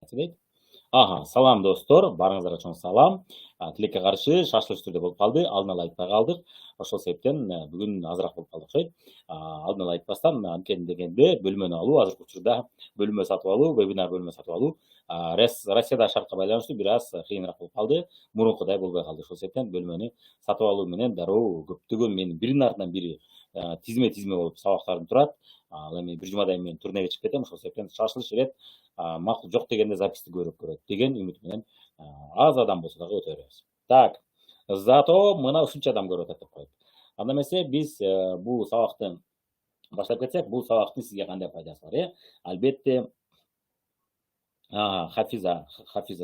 Салам достор, барыңыздарга чоң салам. Тилекке каршы шашылыш түрдө болуп калды. Алдын ала айтпай калдык. Ошол себептен бүгүн азыраак болуп калды окшойт. Алдын ала айтпастан анткени дегенде бөлмөнү алуу, азыркы учурда бөлмө сатып алуу, вебинар бөлмө сатып алуу Россияда шартка байланыштуу бир аз кыйыныраак болуп калды. Мурункудай болбой калды. Ошол себептен бөлмөнү сатып алуу менен дароо көптөгөн менин биринин артынан бири тизме болуп сабактарым турат. Ал эми бир жумадан мен турнеге чыгып кетем. Ошол себептен шашылыш ирет макул жок дегенде записти көрүп көрөт деген үмүт менен аз адам болсо дагы өтө беребиз. Так, зато мына ушунча адам көрүп атат деп коет. Анда эмесе биз бул сабакты баштап кетсек, бул сабактын сизге кандай пайдасы бар, Албетте, Хафиза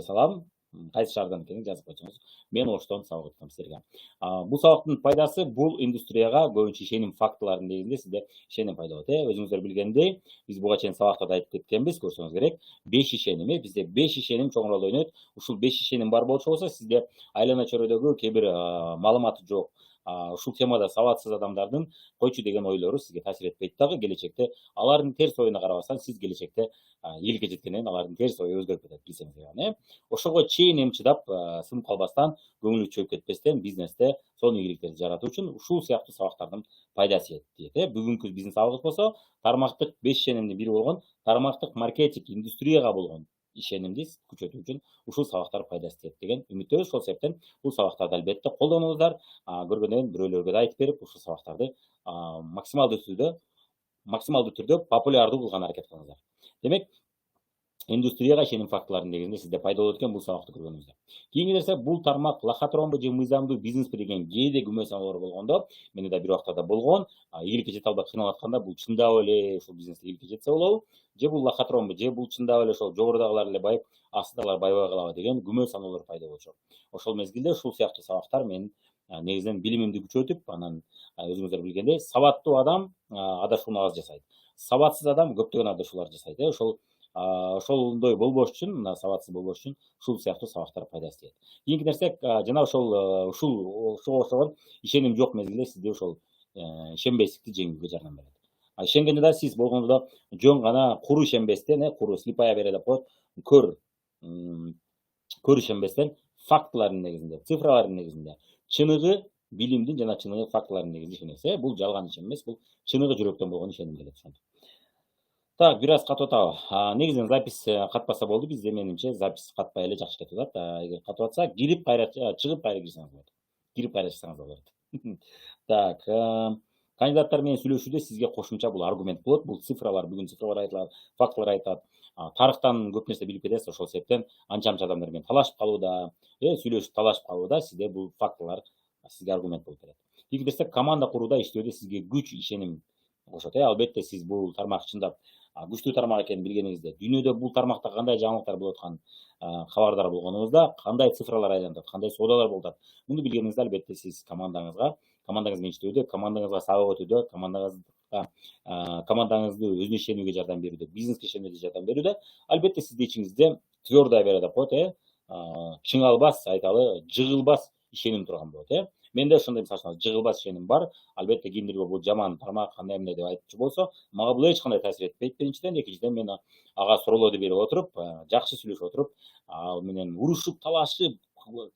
салам. Кайсы шаардан экенин жазып койсоңуз, мен Оштон сабак өтөм силерге. Бул сабактын пайдасы бул индустрияга көбүнчө ишеним фактыларынын негизинде сизде ишеним пайда болот. Өзүңүздөр билгендей, биз буга чейин сабактарда айтып кеткенбиз, көрсөңүз керек. 5 ишеним, бизде 5 ишеним чоң ролду ойнойт. Ушул 5 ишеним бар болчу болсо, сизде айлана чөйрөдөгү кээ бир маалыматы жок, ушул темада сабатсыз адамдардын койчу деген ойлору сизге таасир этпейт дагы. Келечекте алардын терс оюна карабастан, сиз келечекте ийгиликке жеткенден алардын терс ою өзгөрүп кетет, билсеңиз. Ошого чейин эми чыдап, сынып калбастан, көңүлү чөйүп кетпестен, бизнесте сонун ийгиликтерди жаратуу үчүн ушул сыяктуу сабактардын пайдасы тиет. Бүгүнкү биздин сабагыбыз болсо, тармактык 5 ишенимдин бири болгон тармактык маркетинг, индустрияга болгон ишенимди күчөтүү үчүн ушул сабактар пайдасы тиет деген үмүттөбүз. Ошол себептен бул сабактарды албетте колдонуңуздар. Көргөндөн бирөөлөргө да айтып берип, ушул сабактарды максималдуу түрдө популярдуу кылган аракет кылыңыздар. Демек, индустрияга ишеним фактыларынын негизинде сизде пайда болот экен бул сабакты көргөнүңүздө. Кийинки нерсе, бул тармак лохотронбу же мыйзамдуу бизнеспи деген кээде күмө саноолор болгондо, менде да бир убактарда болгон, ийгиликке жете албай кыйналып атканда, бул чындап эле ушул бизнесте ийгиликке жетсе болобу, же бул лохотронбу, же бул чындап эле ошол жогорудагылар эле байып, астыдагылар байбай калабы деген күмө саноолор пайда болчу. Ошол мезгилде ушул сыяктуу сабактар менин негизинен билимимди күчөтүп, анан өзүңүздөр билгендей, сабаттуу адам адашууну аз жасайт. Сабатсыз адам көптөгөн адашуулар жасайт. Ошондой болбош үчүн, мына сабатсыз болбош үчүн ушул сыяктуу сабактар пайдасы тиет. Кийинки нерсе, жана ошого окшогон ишеним жок мезгилде сизде ошол ишенбестикти жеңүүгө жардам берет. Ишенгенде да сиз болгондо да жөн гана куру ишенбестен, куру слепая вера деп коет, көр ишенбестен, фактылардын негизинде, цифралардын негизинде, чыныгы билимдин жана чыныгы фактылардын негизинде ишенесиз. Бул жалган ишеним эмес, бул чыныгы жүрөктөн болгон ишеним келет ошондо. Так, бир аз катып атабы. Негизинен запись катпаса болду. Бизде менимче запись катпай эле жакшы кетип атат. Эгер катып атса, кирип кайра чыгып кайра кирсеңиз болот. Кирип кайра чыксаңыз да болот. Так, кандидаттар менен сүйлөшүүдө сизге кошумча бул аргумент болот. Бул цифралар, бүгүн цифралар айтылат, фактылар айтылат. Тарыхтан көп нерсе билип кетесиз. Ошол себептен анча-мынча адамдар менен талашып калууда, сүйлөшүп талашып калууда сизде бул фактылар сизге аргумент болуп берет. Кийинки нерсе, команда курууда, иштөөдө сизге күч, ишеним кошот. Албетте сиз бул тармак чындап күчтүү тармак экенин билгениңизде, дүйнөдө бул тармакта кандай жаңылыктар болуп атканын кабардар болгонуңузда, кандай цифралар айланат, кандай соодалар болуп атат, муну билгениңизде албетте сиз командаңыз менен иштөөдө, командаңызга сабак өтүүдө, командаңызды өзүнө ишенүүгө жардам берүүдө, бизнеске ишенүүгө жардам берүүдө, албетте сиздин ичиңизде твёрдая вера деп коет, чыңалбас, айталы, жыгылбас ишеним турган болот. Менде ошондой мисалы жыгылбас ишеним бар. Албетте кимдирге бул жаман тармак, кандай эмне деп айтчу болсо, мага бул эч кандай таасир этпейт биринчиден. Экинчиден, мен ага суроолорду берип отуруп, жакшы сүйлөшүп отуруп, ал менен урушуп, талашып,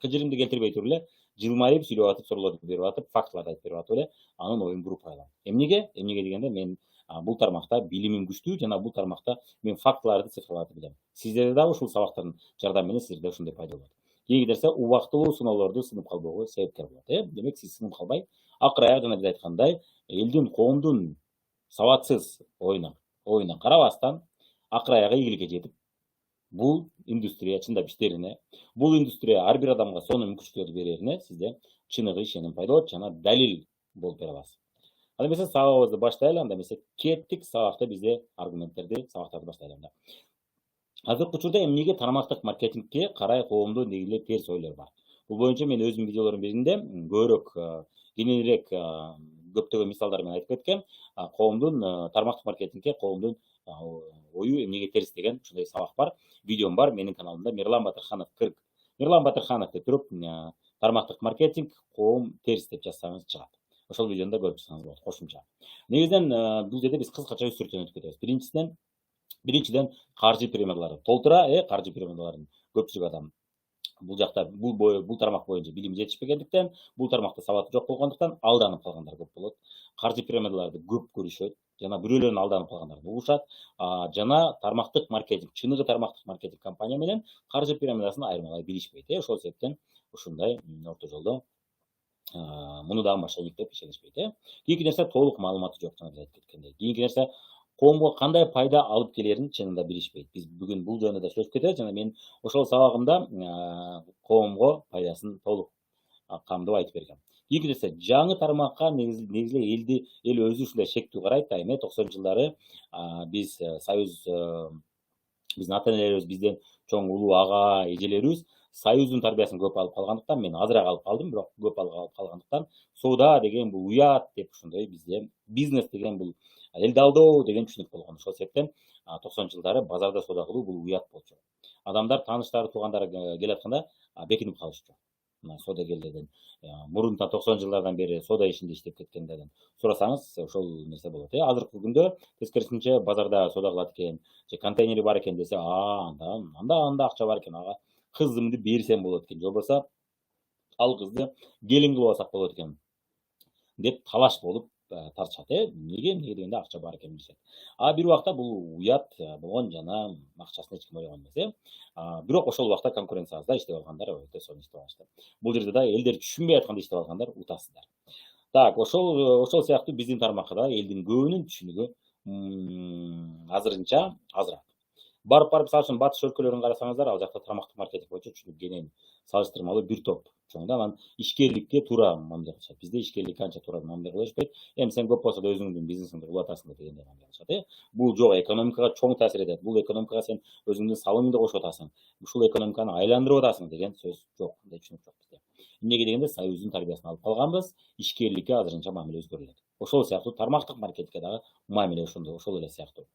кыжырымды келтирбей туруп эле жылмайып сүйлөп атып, суроолорду берип атып, фактыларды айтып берип атып эле анын оюн группалайм. Эмнеге дегенде, мен бул тармакта билимим күчтүү жана бул тармакта мен фактыларды, цифраларды билем. Сиздерде дагы ушул сабактардын жардамы менен сиздерде ушундай пайда болот. Кийинки нерсе, убактылуу сыноолорду сынып калбоого себепкер болот. Демек, сиз сынып калбай, акыраяк жана биз айткандай, элдин, коомдун сабатсыз оюна карабастан, акыраяк ийгиликке жетип, бул индустрия чындап иштерине, бул индустрия ар бир адамга сонун мүмкүнчүлүктөрдү берерине сизде чыныгы ишеним пайда болот жана далил болуп бере аласыз. Анда эмесе сабагыбызды баштайлы, анда эмесе кеттик сабакта бизде сабактарды баштайлы анда. Азыркы учурда эмнеге тармактык маркетингке карай коомдо негиле терс ойлор бар? Бул боюнча мен өзүмдүн видеолорумдун биринде көбүрөөк, кеңирээк, көптөгөн мисалдар менен айтып кеткем. Коомдун тармактык маркетингке коомдун ою эмнеге терс деген ушундай сабак бар. Видеом бар менин каналымда Мирлан Батырханов 40. Мирлан Батырханов деп туруп, тармактык маркетинг коом терс деп жазсаңыз чыгат. Ошол видеону да көрүп чыксаңыз болот кошумча. Негизинен бул жерде биз кыскача үстүртөн өтүп кетебиз. Биринчисинен, Биринчиден каржы пирамидалары толтура, каржы пирамидаларын көпчүлүк адам бул жакта бул тармак боюнча билими жетишпегендиктен, бул тармакта сабаты жок болгондуктан алданып калгандар көп болот. Каржы пирамидаларды көп көрүшөт жана бирөөлөрдүн алданып калгандарын угушат. Жана тармактык маркетинг, чыныгы тармактык маркетинг компания менен каржы пирамидасын айырмалай билишпейт. Ошол себептен ушундай орто жолдо муну дагы мошенник деп ишенишпейт. Кийинки нерсе толук маалыматы жок, жана биз айтып кеткендей. Кийинки нерсе коомго кандай пайда алып келерин чынында билишпейт. Биз бүгүн бул жөнүндө сөз кетебиз жана мен ошол сабагымда коомго пайдасын толук камдып айтып бергем. Кийинки нерсе жаңы тармакка негизинен эл өзү ушундай шектүү карайт да. Эми 90 жылдары биз союз биздин ата энелерибиз, бизден чоң улуу ага эжелерибиз союздун тарбиясын көп алып калгандыктан, мен азыраак алып калдым, бирок көп алып калгандыктан соода деген бул уят деп ушундай бизде бизнес деген бул элди алдоо деген түшүнүк болгон. Ошол себептен 90 жылдары базарда соода кылуу бул уят болчу. Адамдар, тааныштары, туугандары келатканда бекинип калышчу. Мына соодагерлерден мурунтан 90 жылдардан бери соода ишинде иштеп кеткендерден сурасаңыз ошол нерсе болот. Азыркы күндө тескерисинче базарда соода кылат экен, же контейнери бар экен десе, анда акча бар экен, ага кызымды берсем болот экен, же болбосо ал кызды келин кылып алсак болот экен деп талаш болуп тартышат. Неге дегенде акча бар экен билишет. Бир убакта бул уят болгон жана акчасын эч ким ойлогон эмес. Бирок ошол убакта конкуренция азда иштеп алгандар өтө сонун иштеп алышты. Бул жерде да элдер түшүнбөй атканда иштеп алгандар утасыздар. Так, ошол сыяктуу биздин тармакка да элдин көбүнүн түшүнүгү азырынча азыраак. Барып мисалы үчүн батыш өлкөлөрүн карасаңыздар, ал жакта тармактык маркетинг боюнча түшүнүк кенен салыштырмалуу бир топ чоң да, анан ишкерликке туура мамиле кылышат. Бизде ишкерликке анча туура мамиле кылышпайт. Эми сен көп болсо да өзүңдүн бизнесиңди улатасың дегендей мамиле кылышат. Бул жок, экономикага чоң таасир этет. Бул экономикага сен өзүңдүн салымыңды кошуп атасың. Ушул экономиканы айландырып атасың деген сөз жок, мындай түшүнүк жок бизде. Эмнеге дегенде союздун тарбиясын алып калганбыз, ишкерликке азырынча мамиле өзгөрүлөт. Ошол сыяктуу тармактык маркетингке дагы мамиле ошол эле сыяктуу.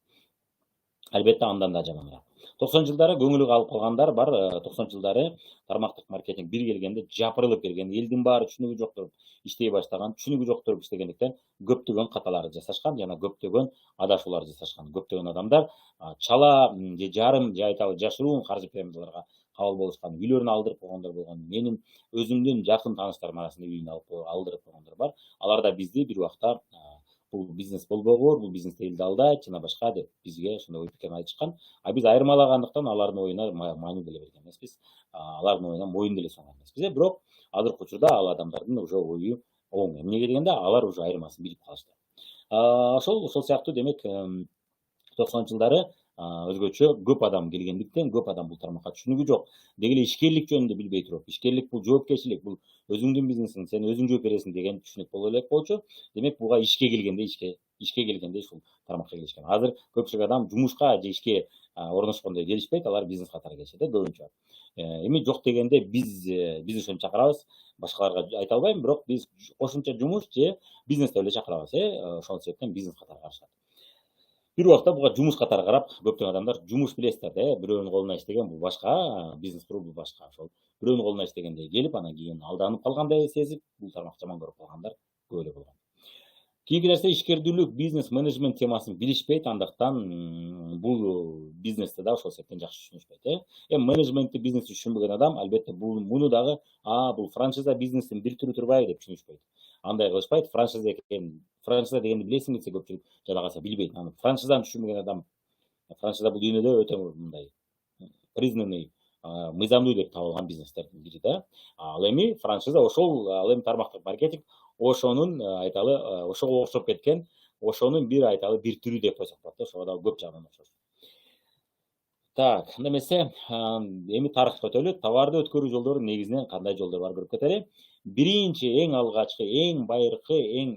Албетте андан да жаманыраак. 90 жылдары көңүлү калып калгандар бар. 90 жылдары тармактык маркетинг бир келгенде жапырылып келген, элдин баары түшүнүгү жок туруп иштей баштаган, түшүнүгү жок туруп иштегендиктен көптөгөн каталар жасашкан жана көптөгөн адашуулар жасашкан. Көптөгөн адамдар чала же жарым же айталы жашыруун каржы пирамидаларга кабыл болушкан, үйлөрүн алдырып койгондор болгон. Менин өзүмдүн жакын тааныштарым арасында үйүн алдырып койгондор бар. Алар да бизди бир убакта бул бизнес болбогур, бул бизнесте элди алдайт жана башка деп бизге ошондой ой пикирин айтышкан. Биз айырмалагандыктан алардын оюна маани деле берген эмеспиз. Алардын оюна моюн деле сунган эмеспиз. Бирок азыркы учурда ал адамдардын уже ою оң. Эмнеге дегенде алар уже айырмасын билип калышты. Ошол сыяктуу демек 90 жылдары өзгөчө көп адам келгендиктен, көп адам бул тармакка түшүнүгү жок. Деги эле ишкерлик жөнүндө билбей туруп, ишкерлик бул жоопкерчилик, бул өзүңдүн бизнесиң, сен өзүң жооп бересиң деген түшүнүк боло элек болчу. Демек буга ишке келгенде ушул тармакка келишкен. Азыр көпчүлүк адам жумушка же ишке орношкондо келишпейт, алар бизнес катары келишет көбүнчө. Эми жок дегенде биз ошону чакырабыз. Башкаларга айта албайм, бирок биз кошумча жумуш же бизнес деп эле чакырабыз. Ошол себептен бизнес катары карашат. Бир убакта буга жумуш катары карап, көптөгөн адамдар жумуш билесиздер да, бирөөнүн колуна иштеген бул башка, бизнес куруу бул башка. Ошол бирөөнүн колуна иштегендей келип, анан кийин алданып калгандай сезип, бул тармак жаман көрүп калгандар көп эле болгон. Кийинки нерсе ишкердүүлүк, бизнес менеджмент темасын билишпейт, андыктан бул бизнесте да ошол себептен жакшы түшүнүшпөйт. Эми менеджментти, бизнести түшүнбөгөн адам албетте муну дагы бул франшиза бизнестин бир түрү турбайбы деп түшүнүшпөйт. Андай кылышпайт. Франшиза дегенди билесиң десе көпчүлүк, жада калса билбейт. Франшизаны түшүнбөгөн адам, франшиза бул дүйнөдө өтө мындай признанный, мыйзамдуу деп табылган бизнестердин бири да. Ал эми франшиза ал эми тармактык маркетинг ошонун ошого окшоп кеткен, ошонун бир түрү деп койсок болот да. Ошого дагы көп жагынан окшош. Так, анда эмесе эми тарыхка өтөлү. Товарды өткөрүү жолдору негизинен кандай жолдор бар көрүп кетели. Биринчи, эң алгачкы, эң байыркы, эң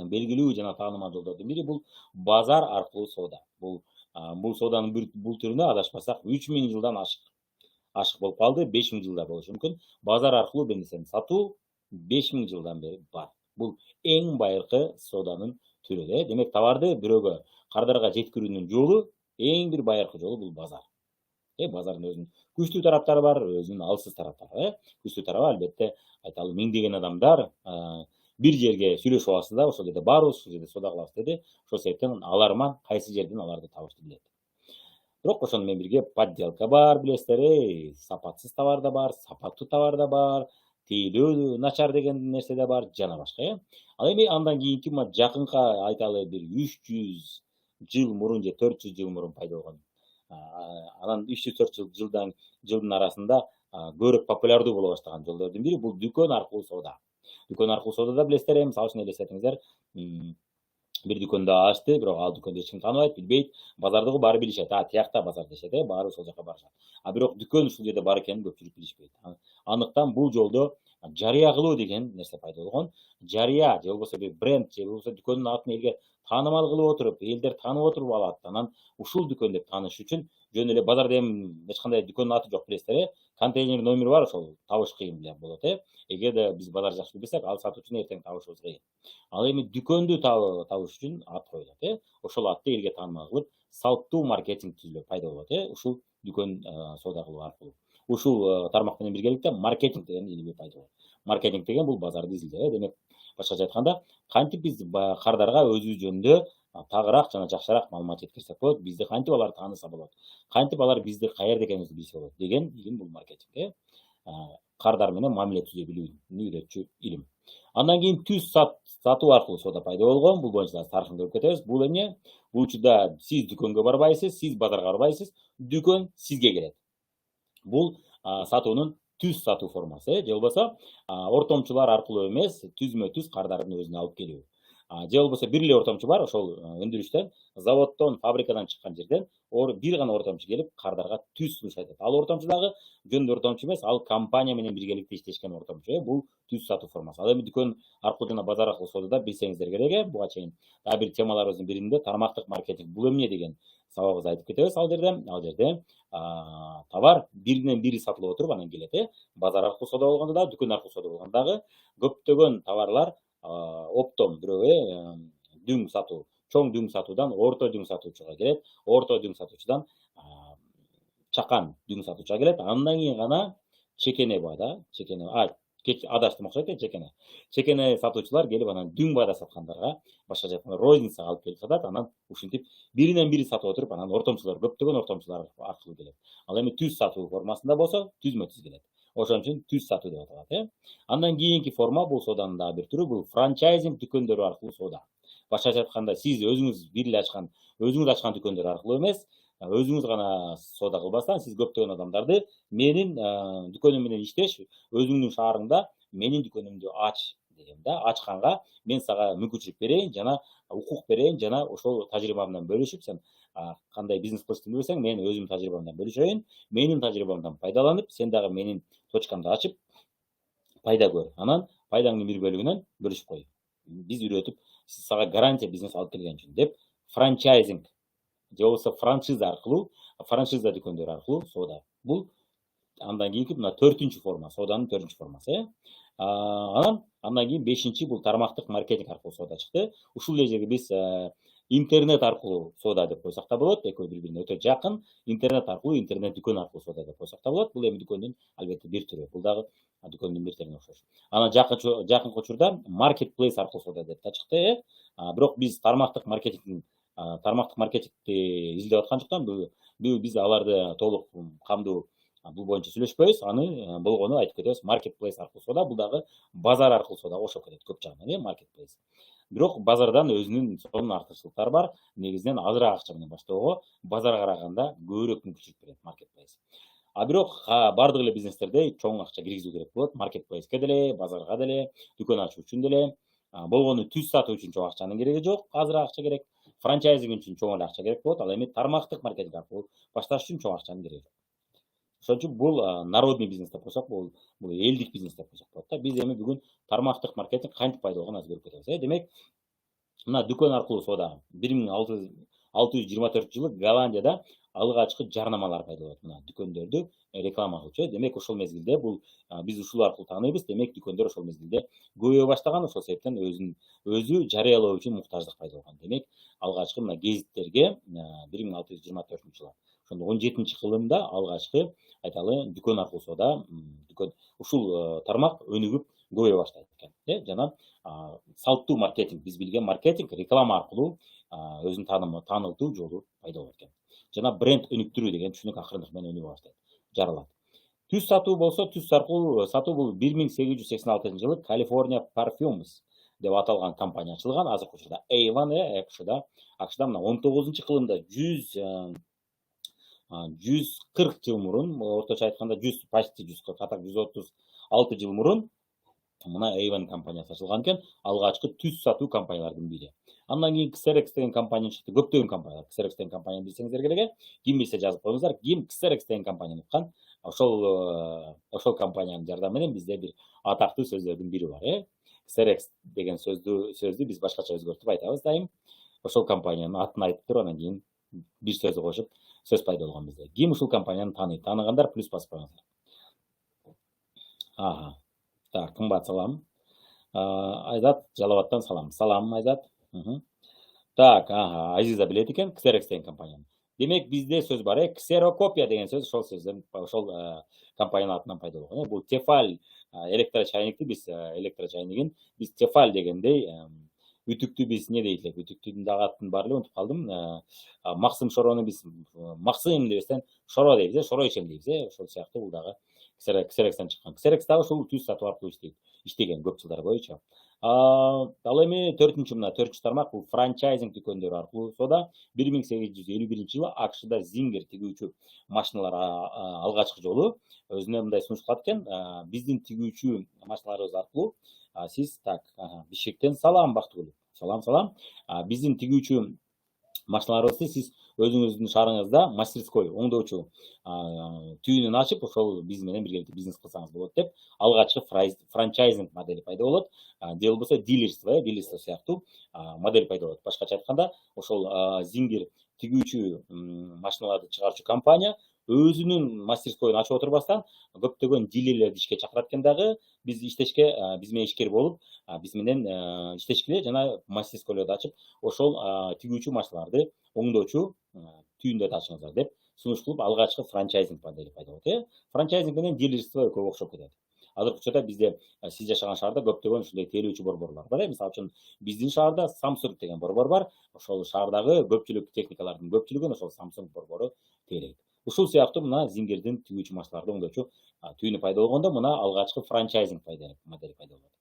белгилүү жана таанымал жолдордун бири бул базар аркылуу соода. Бул сооданын бул түрүнө адашпасак 3000 жылдан ашык болуп калды, 5000 жылда болушу мүмкүн. Базар аркылуу бизнесин сатуу 5000 жылдан бери бар. Бул эң байыркы сооданын түрү. Демек товарды бирөөгө, кардарга жеткирүүнүн жолу, эң бир байыркы жолу бул базар. Базардын өзүнүн күчтүү тараптары бар, өзүнүн алсыз тараптары. Күчтүү тарабы албетте миңдеген адамдар бир жерге сүйлөшүп алышты да, ошол жерде барбыз, ошол жерде соода кылабыз деди. Ошол себептен аларман кайсы жерден аларды табышты билет. Бирок ошону менен бирге подделка бар, билесиздер, сапатсыз товар да бар, сапаттуу товар да бар, тейлөө начар деген нерсе да бар, жана башка. Ал эми андан кийинки жакынкы айталы бир 300 жыл мурун же 400 жыл мурун пайда болгон. Анан 300-400 жылдын арасында көбүрөөк популярдуу боло баштаган жолдордун бири бул дүкөн аркылуу соода. Дүкөн аркылуу соодада билесиздер, мисалы үчүн элестетиңиздер, бир дүкөндө ачты, бирок ал дүкөндү эч ким тааныбайт, билбейт. Базардагы баары билишет, тиякта базар дешет, баары ошол жака барышат. Бирок дүкөн ушул жерде бар экенин көпчүлүк билишпейт. Андыктан бул жолдо жарыя кылуу деген нерсе пайда болгон. Жарыя же болбосо бир бренд же болбосо дүкөндүн атын элге таанымал кылып отуруп, элдер таанып отуруп алат. Анан ушул дүкөн деп тааныш үчүн жөн эле базарда эми эч кандай дүкөндүн аты жок, билесиздер, контейнер номери бар, ошол табыш кыйын болот. Эгерде биз базар жакшы билбесек, ал сатуучуну эртең табышыбыз кыйын. Ал эми дүкөндү табыш үчүн ат коюлат. Ошол атты элге таанымал кылып, салттуу маркетинг түзүлөт, пайда болот. Ушул дүкөн соода кылуу аркылуу. Ушул тармак менен биргеликте маркетинг деген илими пайда болот. Маркетинг деген бул базарды изилдөө. Демек, башкача айтканда, кантип биз кардарга өзүбүз жөнүндө тагыраак жана жакшыраак маалымат жеткирсек болот, бизди кантип алар тааныса болот, кантип алар бизди каерде экенибизди билсе болот деген илим бул маркетинг. Кардар менен мамиле түзө билүүнү үйрөтчү илим. Андан кийин түз сатуу аркылуу соода пайда болгон. Бул боюнча тарыхын көрүп кетебиз. Бул эмне? Бул учурда сиз дүкөнгө барбайсыз, сиз базарга барбайсыз, дүкөн сизге келет. Бул сатуунун түз сатуу формасы, же болбосо ортомчулар аркылуу эмес, түзмө түз кардардын өзүнө алып келүү. Же болбосо бир эле ортомчу бар, ошол өндүрүштөн, заводдон, фабрикадан чыккан жерден бир гана ортомчу келип кардарга түз сунуш айтат. Ал ортомчу дагы жөн ортомчу эмес, ал компания менен биргеликте иштешкен ортомчу. Бул түз сатуу формасы. Ал эми дүкөн аркылуу жана базар аркылуу соодада билсеңиздер керек. Буга чейин дагы бир темаларыбыздын биринде тармактык маркетинг бул эмне деген сабагыбызды айтып кетебиз. Ал жерде товар биринен бири сатылып отуруп анан келет. Базар аркылуу соода болгондо да, дүкөн аркылуу соода болгондо дагы көптөгөн товарлар оптом бирөө дүң сатуу, чоң дүң сатуудан орто дүң сатуучуга келет, орто дүң сатуучудан чакан дүң сатуучуга келет. Андан кийин гана чекене баада, адаштым окшойт, чекене сатуучулар келип анан дүң баада саткандарга, башкача айтканда розницага алып келип сатат. Анан ушинтип биринен бири сатып отуруп, анан ортомчулар, көптөгөн ортомчулар аркылуу келет. Ал эми түз сатуу формасында болсо, түзмө түз келет. Ошон үчүн түз сатуу деп аталат. Андан кийинки форма бул сооданын дагы бир түрү, бул франчайзинг дүкөндөрү аркылуу соода. Башкача айтканда, сиз өзүңүз бир эле ачкан дүкөндөр аркылуу эмес, өзүңүз гана соода кылбастан, сиз көптөгөн адамдарды менин дүкөнүм менен иштеш, өзүңдүн шаарыңда менин дүкөнүмдү ач деген да. Ачканга мен сага мүмкүнчүлүк берейин жана укук берейин жана ошол тажрыйбамдан бөлүшүп, сен кандай бизнес кылышты билбесең, мен өзүмдүн тажрыйбамдан бөлүшөйүн, менин тажрыйбамдан пайдаланып, сен дагы менин точкамды ачып пайда көр. Анан пайдаңдын бир бөлүгүнөн бөлүшүп кой. Биз үйрөтүп, сага гарантия бизнес алып келген үчүн деп франчайзинг же болбосо франшиза дүкөндөр аркылуу соода. Бул андан кийинки мына 4-чү форма, сооданын 4-чү формасы. Андан кийин 5-чи бул тармактык маркетинг аркылуу соода чыкты. Ушул жерге биз интернет аркылуу соода деп койсок да болот. Экөө бири-бирине өтө жакын. Интернет аркылуу, интернет дүкөн аркылуу соода деп койсок да болот. Бул эми дүкөндүн албетте бир түрү. Бул дагы дүкөндүн бир түрүнө окшош. Анан жакынкы учурда маркетплейс аркылуу соода деп да чыкты. Бирок биз тармактык маркетингти изилдеп аткан жактан бул биз аларды толук камдуу бул боюнча сүйлөшпөйбүз. Аны болгону айтып кетебиз. Маркетплейс аркылуу соода, бул дагы базар аркылуу соодага окшоп кетет көп жагынан, маркетплейс. Бирок базардан өзүнүн сонун артыкчылыктары бар. Негизинен азыраак акча менен баштоого, базарга караганда көбүрөөк мүмкүнчүлүк берет маркетплейс. Бирок бардык эле бизнестерде чоң акча киргизүү керек болот. Маркетплейске деле, базарга деле, дүкөн ачуу үчүн деле. Болгону түз сатуу үчүн чоң акчанын кереги жок, азыраак акча керек. Франчайзинг үчүн чоң эле акча керек болот. Ал эми тармактык маркетинг аркылуу башташ үчүн чоң акчанын кереги жок. Ошон үчүн бул народный бизнес деп койсок, бул элдик бизнес деп койсок болот да. Биз эми бүгүн тармактык маркетинг кантип пайда болгонун азыр көрүп кетебиз. Демек, мына дүкөн аркылуу соода 1624 жылы Голландияда алгачкы жарнамалар пайда болот. Мына дүкөндөрдү реклама кылчу. Демек, ошол мезгилде бул биз ушул аркылуу тааныйбыз. Демек, дүкөндөр ошол мезгилде көбөйө баштаган, ошол себептен өзү жарыялоо үчүн муктаждык пайда болгон. Демек, алгачкы мына гезиттерге 1624 жылы. Ошондо 17-кылымда алгачкы айталы дүкөн аркылуу соода, ушул тармак өнүгүп көбөйө баштайт экен. Жана салттуу маркетинг, биз билген маркетинг реклама аркылуу өзүн таанылтуу жолу пайда болот экен. жана бренд өнүктүрүү деген түшүнүк акырындык менен өнүгө баштайт, жаралат. Түз сатуу болсо, түз сатуу бул 1886 жылы California Perfumes деп аталган компания ачылган. Азыркы учурда Avon АКШда мына 19-кылымда 140 жыл мурун, орточо айтканда 100 почти 140, атак 136 жыл мурун мына Avon компаниясы ачылган экен. Алгачкы түз сатуу компаниялардын бири. Андан кийин Xerox деген компания чыкты. Көптөгөн компаниялар. Xerox деген компанияны билсеңиздер керек. Ким билсе жазып коюңуздар. Ким Xerox деген компанияны уткан? Ошол компаниянын жардамы менен бизде бир атактуу сөздөрдүн бири бар, Xerox деген сөздү биз башкача өзгөртүп айтабыз дайым. Ошол компаниянын атын айтып туруп, анан кийин бир сөздү кошуп сөз пайда болгон бизде. Ким ушул компанияны тааныйт? Тааныгандар плюс басып коюңуздар. Так, кымбат салам. Айзат Жалалабадтан салам. Салам Айзат. Так, Азиза билет экен Xerox деген компанияны. Демек бизде сөз бар, ксерокопия деген сөз ошол сөздөн, ошол компаниянын атынан пайда болгон. Бул Tefal электрочайникти биз электрочайнигин биз Tefal дегендей, үтүктү биз не дейт элек? Үтүктүн дагы атын бар эле, унутуп калдым. Максым шорону биз максым дебестен шоро дейбиз, шоро ишем дейбиз, ошол сыяктуу бул дагы Xerox'тан чыккан. Xerox дагы ушул түз сатуу аркылуу иштеген көп жылдар боюнча. Ал эми 4-чү тармак бул франчайзинг дүкөндөрү аркылуу сода 1851 жылы АКШда Зингер тигүүчү машиналар алгачкы жолу өзүнө мындай сунуш кылат экен. Биздин тигүүчү машиналарыбыз аркылуу сиз Бишкектен салам Бактыгүл. Салам. Биздин тигүүчү машиналарыбызды сиз өзүңүздүн шаарыңызда мастерской, оңдоочу түйүнүн ачып, ошол биз менен биргеликте бизнес кылсаңыз болот деп, алгачкы франчайзинг модели пайда болот. Же болбосо дилерство сыяктуу модель пайда болот. Башкача айтканда, ошол Зингер тигүүчү машиналарды чыгаруучу компания өзүнүн мастерскойун ачып отурбастан көптөгөн дилерлерди ишке чакырат экен дагы, биз иштешке, биз менен ишкер болуп, биз менен иштешкиле жана мастерскойлорду ачып, ошол тигүүчү машиналарды оңдоочу түйүндөрдү ачыңыздар деп сунуш кылып, алгачкы франчайзинг модели пайда болот. Франчайзинг менен дилерство экөө окшоп кетет. Азыркы учурда бизде сиз жашаган шаарда көптөгөн ушундай тейлөөчү борборлор бар. Мисалы үчүн биздин шаарда Samsung деген борбор бар. Ошол шаардагы көпчүлүк техникалардын көпчүлүгүн ошол Samsung борбору тейлейт. Ушул сыяктуу мына Зингердин тигүүчү машиналарды оңдоочу түйүнү пайда болгондо мына алгачкы франчайзинг модели пайда болот.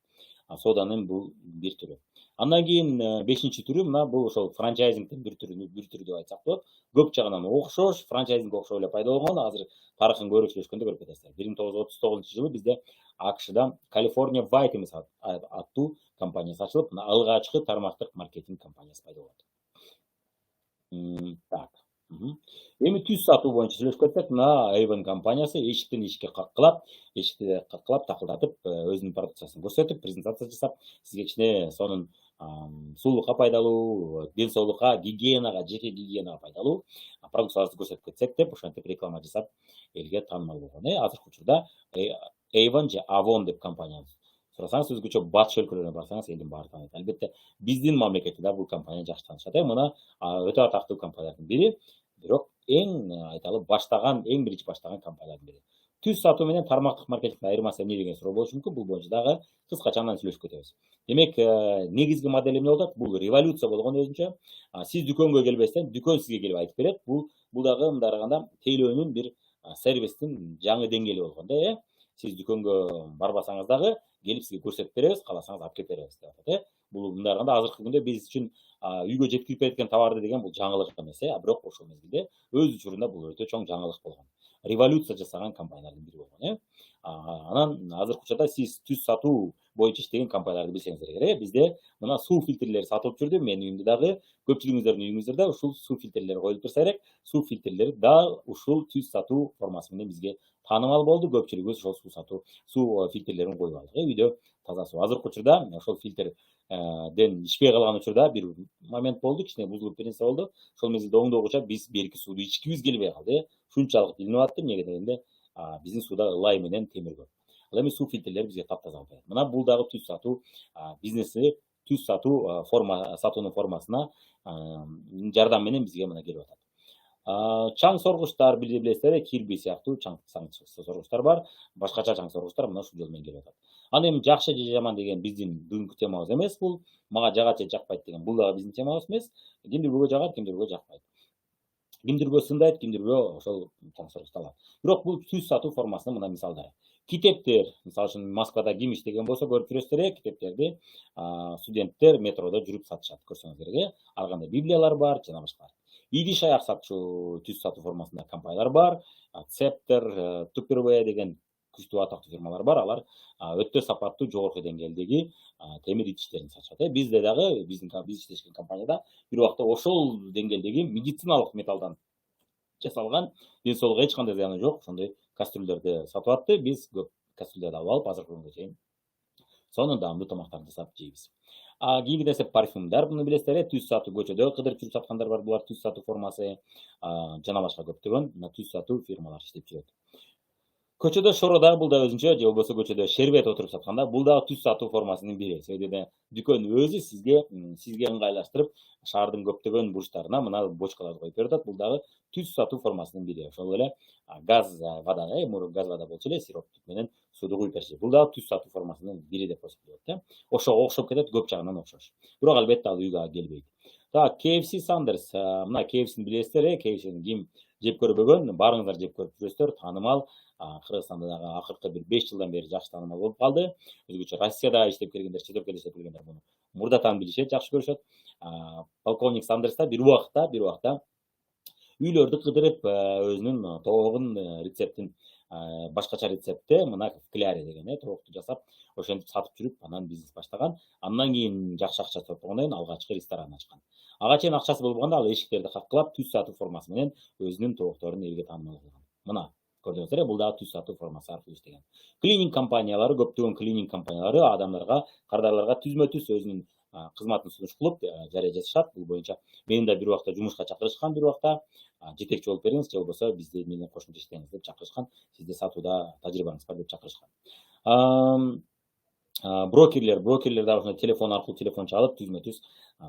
Соданын бул бир түрү. Андан кийин 5-чи түрү мына бул ошол франчайзингдин бир түрү деп айтсак болот. Көп жагынан окшош, франчайзинг окшоп эле пайда болгон. Азыр тарыхын көрүп көрүп кетесиздер. 1939-жылы бизде АКШда California Vitamins аттуу компаниясы ачылып, мына алгачкы тармактык маркетинг компаниясы пайда болот. Так. Эми түз сатуу боюнча сүйлөшүп кетсек, мына Avon компаниясы эшиктен эшикке каккылап, такылдатып, өзүнүн продукциясын көрсөтүп, презентация жасап, сизге кичине сонун сулуулукка пайдалуу, ден соолукка, гигиенага, жеке гигиенага пайдалуу продукцияларды көрсөтүп кетсек деп, ошентип реклама жасап, элге таанымал болгон. Азыркы учурда Avon же Avon деп компания сурасаңыз, өзгөчө батыш өлкөлөрүнө барсаңыз, элдин баары тааныйт. Албетте, биздин мамлекетте да бул компания жакшы таанышат. Мына өтө атактуу компаниялардын бири, бирок эң биринчи баштаган компаниялардын бири. Түз сатуу менен тармактык маркетингдин айырмасы эмне деген суроо болушу мүмкүн. Бул боюнча дагы кыскача андан сүйлөшүп кетебиз. Демек, негизги модель эмне болот? Бул революция болгон өзүнчө. Сиз дүкөнгө келбестен, дүкөн сизге келип айтып берет. Бул дагы мындай караганда тейлөөнүн бир сервистин жаңы деңгээли болгондо, сиз дүкөнгө барбасаңыз дагы келип сизге көрсөтүп беребиз, кааласаңыз алып келип беребиз деп атат. Бул мындай караганда азыркы күндө биз үчүн үйгө жеткирип кеткен товарды деген бул жаңылык эмес, бирок ошол мезгилде өз учурунда бул өтө чоң жаңылык болгон. Революция жасаган компаниялардын бири болгон. Анан азыркы учурда сиз түз сатуу боюнча иштеген компанияларды билсеңиздер керек. Бизде мына суу фильтрлери сатылып жүрдү. Менин үйүмдө дагы, көпчүлүгүңүздөрдүн үйүңүздөрдө да ушул суу фильтрлери коюлуп турса керек. Суу фильтрлери да ушул түз сатуу формасы менен бизге таанымал болду. Көпчүлүгүбүз ошол суу фильтрлерин коюп алдык. Үйдө таза суу. Азыркы учурда ошол фильтрден ишпей калган учурда бир момент болду, кичине бузулуп бир нерсе болду. Ошол мезгилде оңдогуча биз берки сууну ичкибиз келбей калды. Шунчалык илинип атты. Эмнеге дегенде, биздин сууда ылай менен темир көп. Ал эми суу фильтрлери бизге таптаза алып берет. Мына бул дагы түз сатуу бизнеси, түз сатуу сатуунун формасына жардам менен бизге мына келип атат. Чаң соргучтар билесиздер, Kirby сыяктуу чаң соргучтар бар. Башкача чаң соргучтар мына ушул жол менен келип атат. Аны эми жакшы же жаман деген биздин бүгүнкү темабыз эмес бул. Мага жагат же жакпайт деген бул дагы биздин темабыз эмес. Кимдирбирөөгө жагат, кимдирбирөөгө жакпайт. Кимдиргө сындайт, кимдиргө ошол тапшырышталат. Бирок бул түз сатуу формасынын мына мисалдары. Китептер, мисалы үчүн Москвада ким иштеген болсо көрүп жүрөсүздөр, китептерди студенттер метродо жүрүп сатышат, көрсөңүздөр керек. Ар кандай библиялар бар, жана башкалар. Идиш аяк сатчу түз сатуу формасында компаниялар бар. Цептер, Tupperware деген күчтүү атактуу фирмалар бар. Алар өтө сапаттуу, жогорку деңгээлдеги темир идиштерин сатышат. Бизде дагы биз иштешкен компанияда бир убакта ошол деңгээлдеги медициналык металлдан жасалган, ден соолукка эч кандай зыяны жок ошондой кастрюльдерди сатып атты. Биз көп кастрюльдерди алып азыркы күнгө чейин сонун даамдуу тамактарды жасап жейбиз. Кийинки нерсе парфюмдар, буну билесиздер, түз сатуу көчөдө кыдырып жүрүп саткандар бар, булар түз сатуу формасы, жана башка көптөгөн түз сатуу фирмалар иштеп жүрөт. Көчөдө шорода бул да өзүнчө, же болбосо көчөдө шербет отуруп сатканда бул дагы түз сатуу формасынын бири. Себеби дүкөн өзү сизге ыңгайлаштырып шаардын көптөгөн бурчтарына мына бочкаларды коюп берип атат. Бул дагы түз сатуу формасынын бири. Ошол эле газ вода, мурун газ вода болчу эле, сироп менен сууду куюп бериши. Бул дагы түз сатуу формасынын бири деп эсептелет. Ошого окшоп кетет, көп жагынан окшош. Бирок албетте ал үйгө келбейт. Так, KFC Sanders, мына KFC'ни билесиздер, KFC'ни ким жеп көрбөгөн, баарыңыздар жеп көрүп жүрөсүздөр, таанымал. Кыргызстанда дагы акыркы бир 5 жылдан бери жакшы таанымал болуп калды. Өзгөчө Россияда иштеп келгендер, чет элде иштеп келгендер муну мурдатан билишет, жакшы көрүшөт. Полковник Сандерс да бир убакта үйлөрдү кыдырып, өзүнүн тоогун рецептин башкача рецептте мына кляри деген тоокту жасап, ошентип сатып жүрүп, анан бизнес баштаган. Андан кийин жакшы акча топогондон кийин алгачкы ресторан ачкан. Ага чейин акчасы болбогондо ал эшиктерди каккылап, түз сатуу формасы менен өзүнүн тоокторун элге таанымал кылган. Мына көрдүңүздөр, бул дагы түз сатуу формасы аркылуу иштеген. Клининг компаниялары, көптөгөн клининг компаниялары адамдарга, кардарларга түзмө-түз өзүнүн кызматын сунуш кылып жарыя жасашат. Бул боюнча мени да бир убакта жумушка чакырышкан, бир убакта жетекчи болуп бериңиз, же болбосо бизде менен кошумча иштеңиз деп чакырышкан. Сизде сатууда тажрыйбаңыз бар деп чакырышкан. Брокерлер дагы ошондой телефон аркылуу телефон чалып, түзмө-түз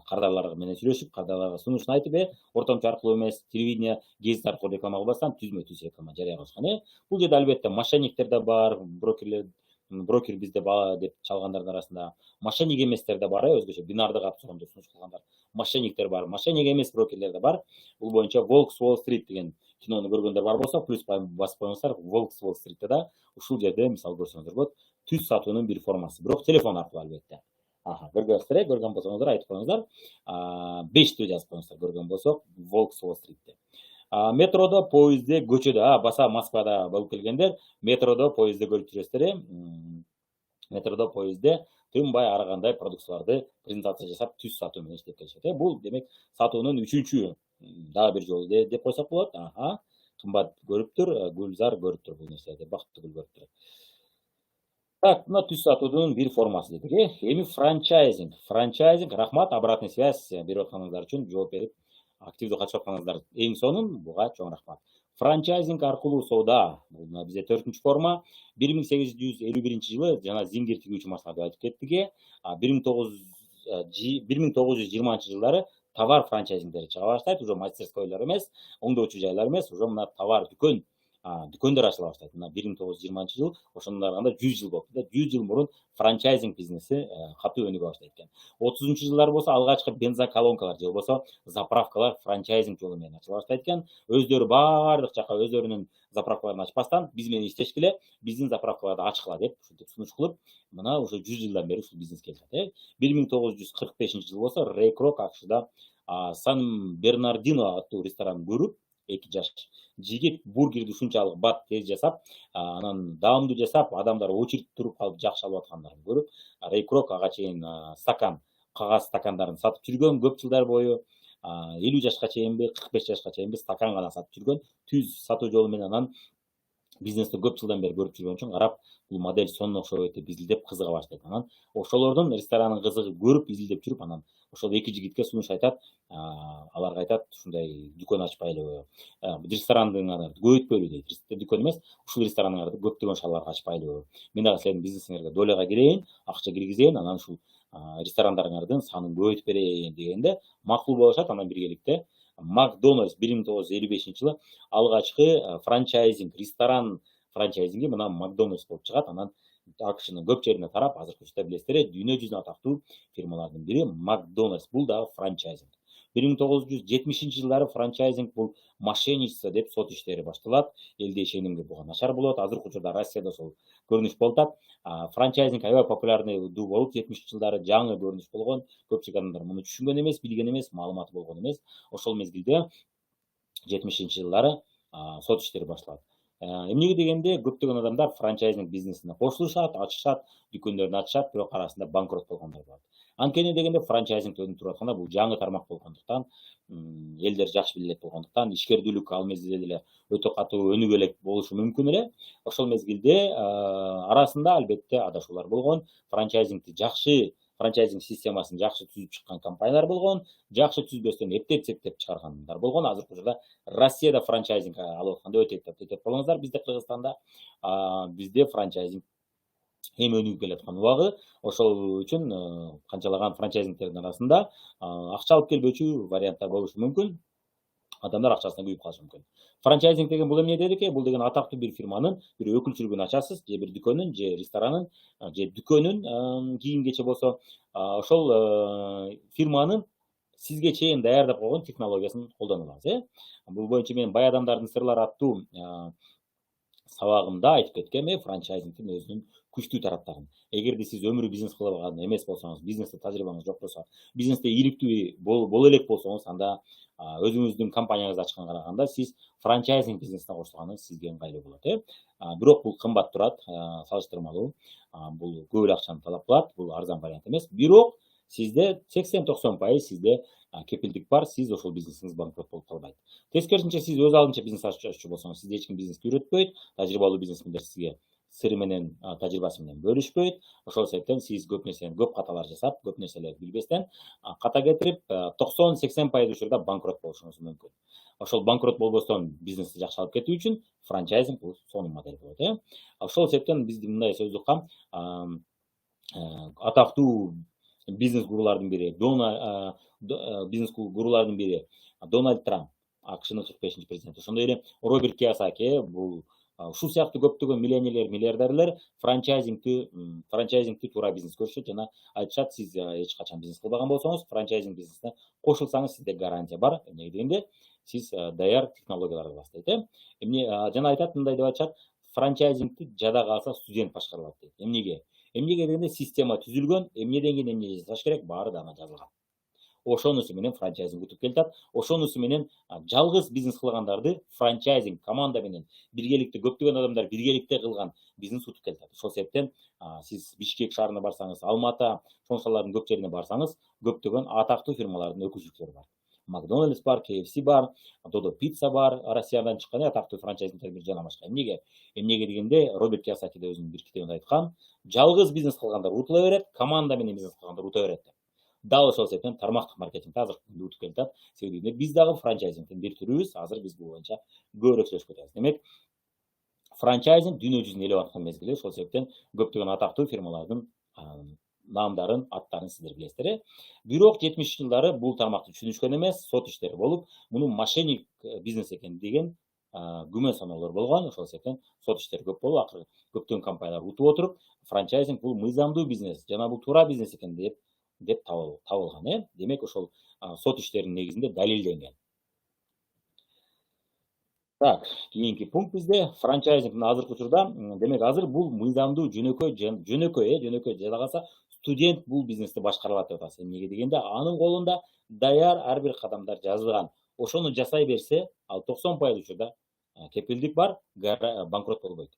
кардарлар менен сүйлөшүп, кардарларга сунушун айтып, ортомчу аркылуу эмес, телевидение, гезит аркылуу реклама кылбастан түзмө-түз реклама жарыя кылышкан. Бул жерде албетте мошенниктер да бар, брокер бизде деп чалгандардын арасында мошенник эместер да бар, өзгөчө бинарды катышкан деп сунуш кылгандар. Мошенниктер бар, мошенник эмес брокерлер да бар. Бул боюнча Волк с Уолл-стрит деген кинону көргөндөр бар болсо, плюс басып коюңуздар, Волк с Уолл-стритте да ушул жерде мисал көрсөңүздөр болот. Түз сатуунун бир формасы, бирок телефон аркылуу албетте. Көргөнсүздөр, көргөн болсоңуздар айтып коюңуздар. 5 жазып коюңуздар көргөн болсок, Волк с Уолл-стритте. Метродо, поездде, көчөдө, баса Москвада болуп келгендер, метродо, поездде көрүп жүрөсүздөр. Метродо, поездде тынбай ар кандай продукцияларды презентация жасап, түз сатуу менен иштеп келишет. Бул демек сатуунун 3-чү дагы бир жолу деп койсок болот. Кымбат көрүптүр, Гүлзар көрүптүр бул нерселерди, бактылуу Гүл көрүптүр. Так, мына түз сатуунун бир формасы дедик. Эми франчайзинг, рахмат, обратный связь берип атканыңыздар үчүн, жооп берип, активдүү катышып атканыңыздар эң сонун, буга чоң рахмат. Франчайзинг аркылуу соода, бул бизде 4-чү форма. 1851-жылы жана зиңгир тигүүчү машина деп айтып кеттик. 1920-жылдары товар франчайзингдери чыга баштайт, уже мастерскойлор эмес, оңдоочу жайлар эмес, уже мына товар дүкөндөр ачыла баштайт. Мына 1920-жыл, ошондо караганда 100 жыл болупту. 100 жыл мурун франчайзинг бизнеси катуу өнүгө баштайт экен. 30-жылдар болсо алгачкы бензоколонкалар же болбосо заправкалар франчайзинг жолу менен ачыла баштайт экен. Өздөрү баардык жака өздөрүнүн заправкаларын ачпастан, биз менен иштешкиле, биздин заправкаларды ачкыла деп сунуш кылып, мына уже 100 жылдан бери ушул бизнеске келишет. 1945-жыл болсо Рейкрок АКШда Сан Бернардино аттуу ресторан көрүп, 2 жаш жигит бургерди ушунчалык бат тез жасап, анан даамдуу жасап, адамдар очередь туруп калып жакшы алып аткандарын көрүп, Рейкрок ага чейин кагаз стакандарын сатып жүргөн көп жылдар бою. 50 жашка чейинби, 45 жашка чейинби стакан гана сатып жүргөн, түз сатуу жолу менен анан бизнести көп жылдан бери көрүп жүргөн үчүн карап, бул модель сонун окшойт деп изилдеп кызыга баштайт. Анан ошолордун ресторанын кызыгып көрүп, изилдеп жүрүп, анан ошол 2 жигитке сунуш айтат. Аларга айтат, ушундай дүкөн ачпайлыбы, ресторандын көбөйтпөйлү дейт. Дүкөн эмес, ушул ресторандарды көптөгөн шалбарга ачпайлыбы. Мен дагы силердин бизнесиңерге долега кирейин, акча киргизейин, анан ушул ресторандарыңардын санын көбөйтүп берейин дегенде макул болушат. Анан биргеликте Макдональдс 1955-жылы алгачкы франчайзинг, ресторан франчайзинги мына Макдональдс болуп чыгат. Анан АКШнын көп жерине тарап, азыркы учурда билесиздер, дүйнө жүзүнө атактуу фирмалардын бири Макдональдс. Бул дагы франчайзинг. 1970-жылдары франчайзинг бул мошенничество деп сот иштери башталат. Элде ишенимге буга начар болот. Азыркы учурда Россияда ошол көрүнүш болуп атат. Франчайзинг аябай популярдуу болуп, 70-жылдары жаңы көрүнүш болгон. Көпчүлүк адамдар муну түшүнгөн эмес, билген эмес, маалыматы болгон эмес. Ошол мезгилде 70-жылдары сот иштери башталат. Эмнеге дегенде көптөгөн адамдар франчайзинг бизнесине кошулушат, ачышат, дүкөндөрүн ачышат, бирок арасында банкрот болгондор болот. Анткени дегенде франчайзинг өнүп туруп атканда бул жаңы тармак болгондуктан, элдер жакшы билет болгондуктан, ишкердүүлүк ал мезгилде деле өтө катуу өнүгө элек болушу мүмкүн эле. Ошол мезгилде арасында албетте адашуулар болгон. Франчайзинг системасын жакшы түзүп чыккан компаниялар болгон, жакшы түзбөстөн эптеп септеп чыгаргандар болгон. Азыркы учурда Россияда франчайзинг алып атканда өтө эптеп болуңуздар. Бизде Кыргызстанда бизде франчайзинг эми өнүгүп келаткан убагы. Ошол үчүн канчалаган франчайзингтердин арасында акча алып келбөчү варианттар болушу мүмкүн. Адамдар акчасына күйүп калышы мүмкүн. Франчайзинг деген бул эмне дедик? Бул деген атактуу бир фирманын бир өкүлчүлүгүн ачасыз, же бир дүкөнүн, же ресторанын, же дүкөнүн, кийим кече болсо, ошол фирманын сизге чейин даярдап койгон технологиясын колдонуп аласыз. Бул боюнча мен «Бай адамдардын сырлары» аттуу сабагымда айтып кеткем, франчайзингдин өзүнүн күчтүү тараптарын. Эгерде сиз өмүрү бизнес кылган эмес болсоңуз, бизнесте тажрыйбаңыз жок болсо, бизнесте ийгиликтүү боло элек болсоңуз, анда өзүңүздүн компанияңызды ачканга караганда сиз франчайзинг бизнесине кошулганыңыз сизге ыңгайлуу болот. Бирок бул кымбат турат, салыштырмалуу. Бул көп эле акчаны талап кылат, бул арзан вариант эмес. Бирок сизде 80-90% сизде кепилдик бар, сиз ошол бизнесиңиз банкрот болуп калбайт. Тескерисинче, сиз өз алдынча бизнес аччу болсоңуз, сизди эч ким бизнеске үйрөтпөйт, тажрыйбалуу бизнесмендер сизге сыры менен, тажрыйбасы менен бөлүшпөйт. Ошол себептен сиз көп нерсени, көп каталар жасап, көп нерселерди билбестен ката кетирип, 90-80% учурда банкрот болушуңуз мүмкүн. Ошол банкрот болбостон бизнести жакшы алып кетүү үчүн франчайзинг бул сонун модель болот. Ошол себептен бизде мындай сөз уккам, атактуу бизнес гурулардын бири, Дональд Трамп, АКШнын 45-чи президенти. Ошондой эле Роберт Кийосаки, бул ушул сыяктуу көптөгөн миллионерлер, миллиардерлер франчайзингти туура бизнес көрүшөт жана айтышат, сиз эч качан бизнес кылбаган болсоңуз, франчайзинг бизнесине кошулсаңыз сизде гарантия бар. Эмне дегенде, сиз даяр технологияларды бастайт. Жана айтат, мындай деп айтышат, франчайзингти жада калса студент башкарылат дейт. Эмнеге дегенде, система түзүлгөн, эмнеден кийин эмне жасаш керек, баары да ана жазылган. Ошонусу менен франчайзинг утуп келатат. Ошонусу менен жалгыз бизнес кылгандарды франчайзинг команда менен биргеликте, көптөгөн адамдар биргеликте кылган бизнес утуп келатат. Ошол себептен сиз Бишкек шаарына барсаңыз, Алматы, ошолордун көп жерине барсаңыз, көптөгөн атактуу фирмалардын өкүлчүлүктөрү бар. Макдональдс бар, KFC бар, Додо Пицца бар, Россиядан чыккан атактуу франчайзингдер бир жана башка. Эмнеге дегенде, Роберт Кийосаки да өзүнүн бир китебинде айткан, жалгыз бизнес кылгандар утула берет, команда менен бизнес кылгандар ута берет деп. Дал ошол себептен тармактык маркетингде азыр утуп келатат. Себеби биз дагы франчайзингдин бир түрүбүз, азыр биз бул боюнча көбүрөөк сүйлөшүп кетебиз. Демек, франчайзинг дүйнө жүзүнө элеп аткан мезгили, ошол себептен көптөгөн атактуу фирмалардын наамдарын, аттарын сиздер билесиздер. Бирок 70-жылдары бул тармакты түшүнүшкөн эмес, сот иштери болуп, муну мошенник бизнес экен деген күмөн саноолор болгон. Ошол себептен сот иштери көп болуп, акыры көптөгөн компаниялар утуп отуруп, франчайзинг бул мыйзамдуу бизнес жана бул туура бизнес экен деп табылган. Демек, ошол сот иштеринин негизинде далилденген. Кийинки пункт бизде франчайзинг азыркы учурда, демек азыр бул мыйзамдуу жөнөкөй жада калса студент бул бизнести башкара алат деп атабыз. Эмнеге дегенде, анын колунда даяр ар бир кадамдар жазылган. Ошону жасай берсе, ал 90% учурда кепилдик бар, банкрот болбойт.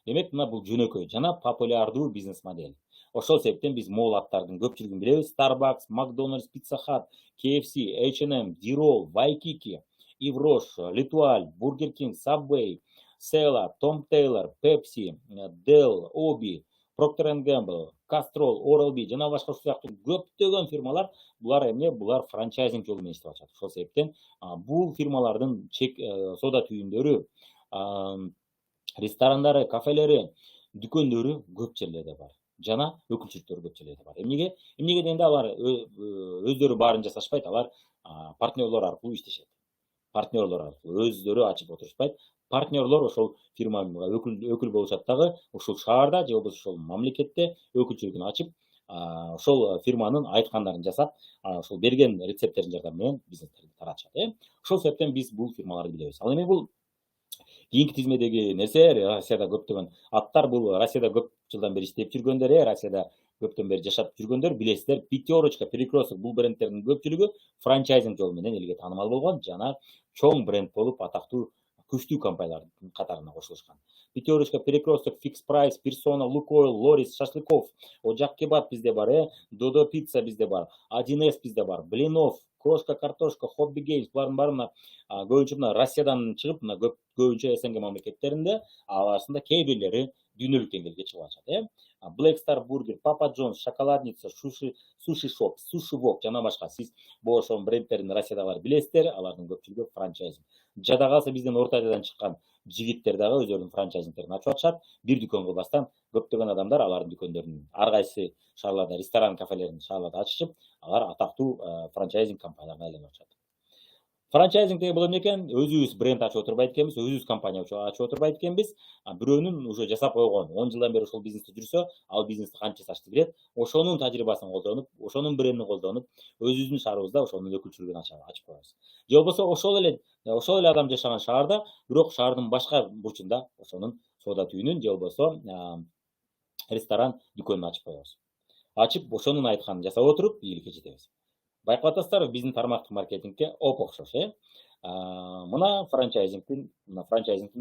Демек, мына бул жөнөкөй жана популярдуу бизнес модель. Ошол себептен биз могул аттардын көпчүлүгүн билебиз. Starbucks, McDonald's, Pizza Hut, KFC, H&M, Dirol, Waikiki, Ivrosh, Litual, Burger King, Subway, Sela, Tom Taylor, Pepsi, Dell, Obi, Procter & Gamble, Castrol, Oral-B жана башка ушул сыяктуу көптөгөн фирмалар, булар эмне? Булар франчайзинг жолу менен иштеп атышат. Ошол себептен бул фирмалардын соода түйүндөрү, ресторандары, кафелери, дүкөндөрү көп жерлерде бар. Жана өкүлчүлүктөрү көп жерлерде бар. Эмнеге дегенде, алар өздөрү баарын жасашпайт, алар партнерлор аркылуу иштешет. Өздөрү ачып отурушпайт. Партнерлор ошол фирмага өкүл болушат дагы, ушул шаарда же болбосо ошол мамлекетте өкүлчүлүгүн ачып, ошол фирманын айткандарын жасап, ошол берген рецепттердин жардамы менен бизнестерди таратышат. Ошол себептен биз бул фирмаларды билебиз. Ал эми бул кийинки тизмедеги нерсе Россияда көптөгөн аттар, бул Россияда көп жылдан бери иштеп жүргөндөр, Россияда көптөн бери жашап жүргөндөр билесиздер, Пятерочка, Перекресток бул брендтердин көпчүлүгү франчайзинг жолу менен элге таанымал болгон жана чоң бренд болуп атактуу күчтүү компаниялардын катарына кошулушкан. Пятерочка, Перекресток, Fix Price, Persona, Лукойл, Лорис, Шашлыков, Ocak Kebab бизде бар, Додо Pizza бизде бар, 1С бизде бар, Блинов, Крошка Картошка, Hobby Games булардын баары мына көбүнчө мына Россиядан чыгып, мына көбүнчө СНГ мамлекеттеринде, арасында кээ бирлери дүйнөлүк деңгээлге чыгып атышат. Black Star Burger, Papa John's, Шоколадница, Sushi Shop, Sushi Wok жана башка. Сиз бул ошол брендтердин Россиядагылар билесиздер, алардын көпчүлүгү франчайзинг. Жада калса бизден Орто Азиядан чыккан жигиттер дагы өздөрүнүн франчайзингтерин ачып атышат. Бир дүкөн кылбастан көптөгөн адамдар алардын дүкөндөрүн ар кайсы шаарларда ресторан, кафелерин шаарларда ачышып, алар атактуу франчайзинг компанияларына айланып атышат. Франчайзинг деген бул эмне экен? Өзүбүз бренд ачып отурбайт экенбиз, өзүбүз компания ачып отурбайт экенбиз. Бирөөнүн уже жасап койгон 10 жылдан бери ошол бизнесте жүрсө, ал бизнести канчасы ачты билет. Ошонун тажрыйбасын колдонуп, ошонун брендин колдонуп, өзүбүздүн шаарыбызда ошонун өкүлчүлүгүн ачып коебуз. Же болбосо ошол эле адам жашаган шаарда, бирок шаардын башка бурчунда ошонун соода түйүнүн же болбосо ресторан дүкөнүн ачып коебуз. Ачып, ошонун айтканын жасап отуруп, ийгиликке жетебиз. Байкап атасыздарбы, биздин тармактык маркетингке окшош. Мына франчайзингдин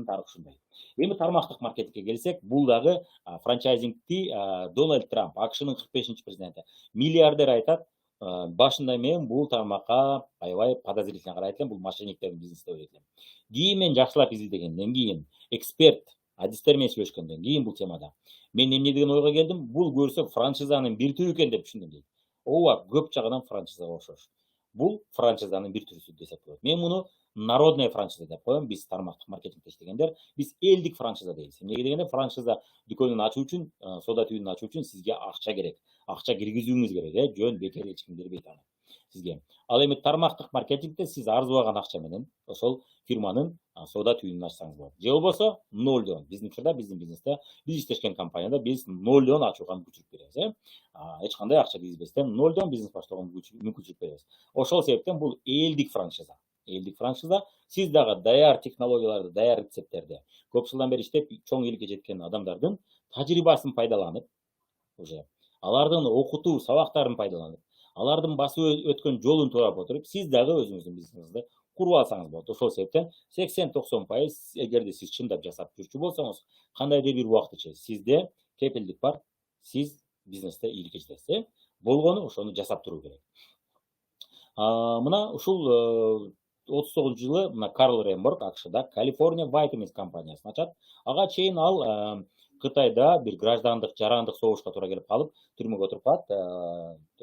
тарыхы ушундай. Эми тармактык маркетингке келсек, бул дагы франчайзингди Дональд Трамп, АКШнын 45-президенти, миллиардер айтат, башында мен бул тармакка аябай подозрительно карайт элем, бул мошенниктердин бизнеси деп ойлойт элем. Кийин мен жакшылап изилдегенден кийин, эксперт, адистер менен сүйлөшкөндөн кийин бул темада мен эмне деген ойго келдим? Бул көрсө франшизанын бир түрү экен деп түшүндүм дейт. Ооба, көп жагынан франшизага окшош. Бул франшизанын бир түрүсү десек болот. Мен муну народная франшиза деп коем. Биз тармактык маркетингде иштегендер, биз элдик франшиза дейбиз. Эмнеге дегенде, франшиза дүкөнүн ачуу үчүн, соода түйүнүн ачуу үчүн сизге акча керек. Акча киргизүүңүз керек, жөн бекер эч ким бербейт аны сизге. Ал эми тармактык маркетингде сиз арзыбаган акча менен ошол фирманын соода түйүнүн ачсаңыз болот. Же болбосо нолдон, биздин учурда, биздин бизнесте, биз иштешкен компанияда биз нолдон ачууга мүмкүнчүлүк беребиз. Эч кандай акча киргизбестен нолдон бизнес баштоого мүмкүнчүлүк беребиз. Ошол себептен бул элдик франшиза. Элдик франшиза, сиз дагы даяр технологияларды, даяр рецепттерди көп жылдан бери иштеп чоң ийгиликке жеткен адамдардын тажрыйбасын пайдаланып, уже алардын окутуу сабактарын пайдаланып, алардын басып өткөн жолун туурап отуруп, сиз дагы өзүңүздүн бизнесиңизди куруп алсаңыз болот. Ошол себептен 80-90% эгерде сиз чындап жасап жүрчү болсоңуз, кандайдыр бир убакыт ичинде сизде кепилдик бар, сиз бизнесте ийгиликке жетесиз. Болгону ошону жасап туруу керек. Мына ушул 39-жылы мына Карл Ремборг АКШда Калифорния Vitamins компаниясын ачат. Ага чейин ал Кытайда бир граждандык, жарандык согушка туура келип калып, түрмөгө отуруп калат.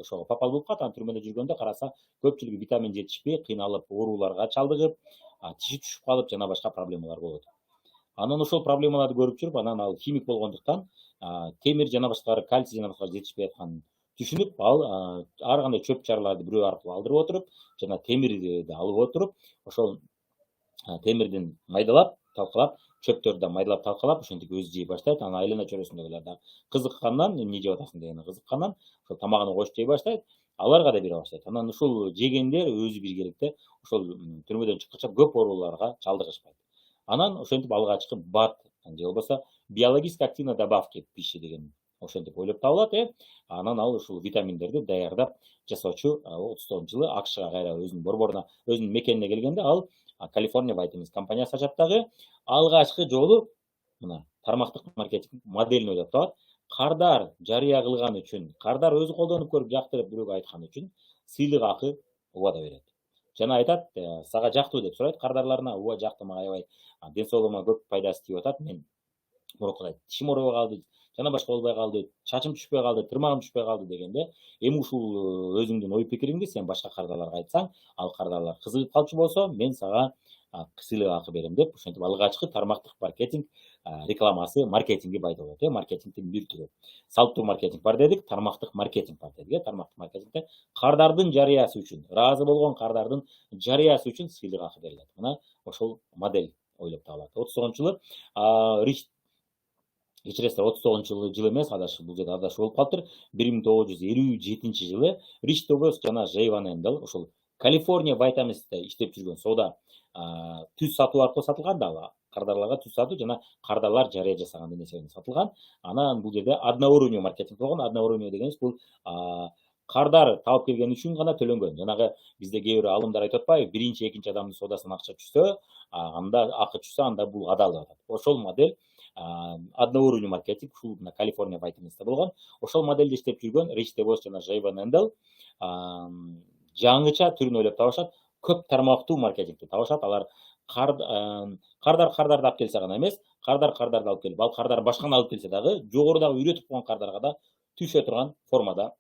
Ошого попал болуп калат. Анан түрмөдө жүргөндө караса, көпчүлүгү витамин жетишпей, кыйналып, ооруларга чалдыгып, тиши түшүп калып, жана башка проблемалар болот. Анан ошол проблемаларды көрүп жүрүп, анан ал химик болгондуктан, темир жана башкалары, кальций жана башкалары жетишпей атканын түшүнүп, ал ар кандай чөп чарларды бирөө аркылуу алдырып отуруп, жана темирди алып отуруп, ошол темирдин майдалап, талкалап, чөптөрдү да майдалап талкалап, ошентип өзү жей баштайт. Анан айлана чөйрөсүндөгүлөр да кызыккандан, эмне жеп атасың дегенине кызыккандан, ошол тамагын коюп жей баштайт. Аларга да бере баштайт. Анан ушул жегендер өзү биргеликте ошол түрмөдөн чыккача көп ооруларга чалдыгышпайт. Анан ошентип алгачкы БАД, же болбосо биологически активной добавки пищи деген ошентип ойлоп табылат. Анан ал ушул витаминдерди даярдап жасоочу 39-жылы АКШга кайра өзүнүн борборуна, өзүнүн мекенине келгенде, ал Калифорния Vitamins компаниясы ачат дагы. Алгачкы жолу мына тармактык маркетинг моделин ойлоп табат. Кардар жарыя кылган үчүн, кардар өзү колдонуп көрүп жактырып бирөөгө айткан үчүн сыйлык акы убада берет. Жана айтат, сага жактыбы деп сурайт кардарларына. Ооба, жакты, мага аябай ден соолугума көп пайдасы тиип атат. Мен мурункудай тишим оорубай калды, жана башка болбой калды, чачым түшпөй калды, тырмагым түшпөй калды дегенде, эми ушул өзүңдүн ой пикириңди сен башка кардарларга айтсаң, ал кардарлар кызыгып калчу болсо, мен сага сыйлык акы берем деп, ошентип алгачкы тармактык маркетинг рекламасы, маркетинги пайда болот. Маркетингдин бир түрү. Салттуу маркетинг бар дедик, тармактык маркетинг бар дедик. Тармактык маркетингде кардардын жарыясы үчүн, ыраазы болгон кардардын жарыясы үчүн сыйлык акы берилет. Мына ошол модель ойлоп табылат. 39-жылы кечиресиздер 39 жыл эмес, адаш бул жерде адаш болуп калыптыр. 1957 жылы Rich DeVos жана Jay Van Andel ошол Калифорния Vitams'те иштеп жүргөн соода түз сатуу аркылуу сатылган да, кардарларга түз сатуу жана кардарлар жарыя жасаган нерсени сатылган. Анан бул жерде одноуровневый маркетинг болгон. Одноуровневый дегенибиз бул кардар таап келген үчүн гана төлөнгөн. Жанагы бизде кээ бир алымдар айтып атпайбы, биринчи, экинчи адамдын соодасынан акча түшсө, анда акы түшсө, анда бул адал деп атат. Ошол модель одноуровневый маркетинг ушул мына Калифорния Vitams'те болгон. Ошол модельде иштеп жүргөн Rich DeVos жана Jay Van Andel жаңыча түрүн ойлоп табышат, көп тармактуу маркетингди табышат. Алар кардарды алып келсе гана эмес, кардарды алып келип, ал кардар башканы алып келсе дагы, жогорудагы үйрөтүп койгон кардарга да түшө турган формада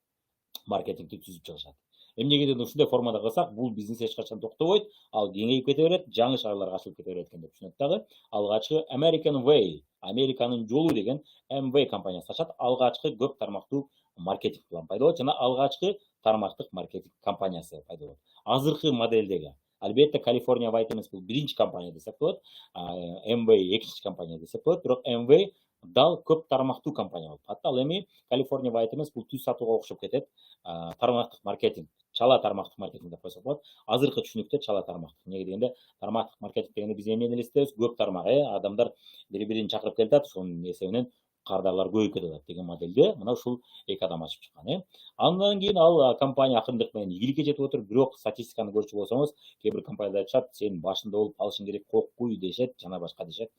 маркетингди түзүп чыгышат. Эмнегеден ушундай формада кылсак, бул бизнес эч качан токтобойт, ал кеңейип кете берет, жаңы шаарларга ачылып кете берет экен деп түшүнөт дагы. Алгачкы American Way, Американын жолу деген MV компаниясы ачат. Алгачкы көп тармактуу маркетинг план пайда болот жана алгачкы тармактык маркетинг компаниясы пайда болот. Азыркы модельдеги албетте Калифорния Vitamins бул биринчи компания десек болот, MV экинчи компания десек болот, бирок MV дал көп тармактуу компания болуп калат. Ал эми Калифорния Vitamins бул түз сатууга окшоп кетет. Тармактык маркетинг, чала тармактык маркетинг деп койсок болот. Азыркы түшүнүктө чала тармактык. Эмне дегенде, тармактык маркетинг дегенде биз эмнени элестебиз? Көп тармак, адамдар бири-бирин чакырып келатат, ошонун эсебинен кардарлар көбөйүп кетип атат деген модельде мына ушул эки адам ачып чыккан. Андан кийин ал компания акырындык менен ийгиликке жетип отур, бирок статистиканы көрчү болсоңуз, кээ бир компаниялар айтышат, сен башында болуп калышың керек, коркуй дешет, жана башка дешет.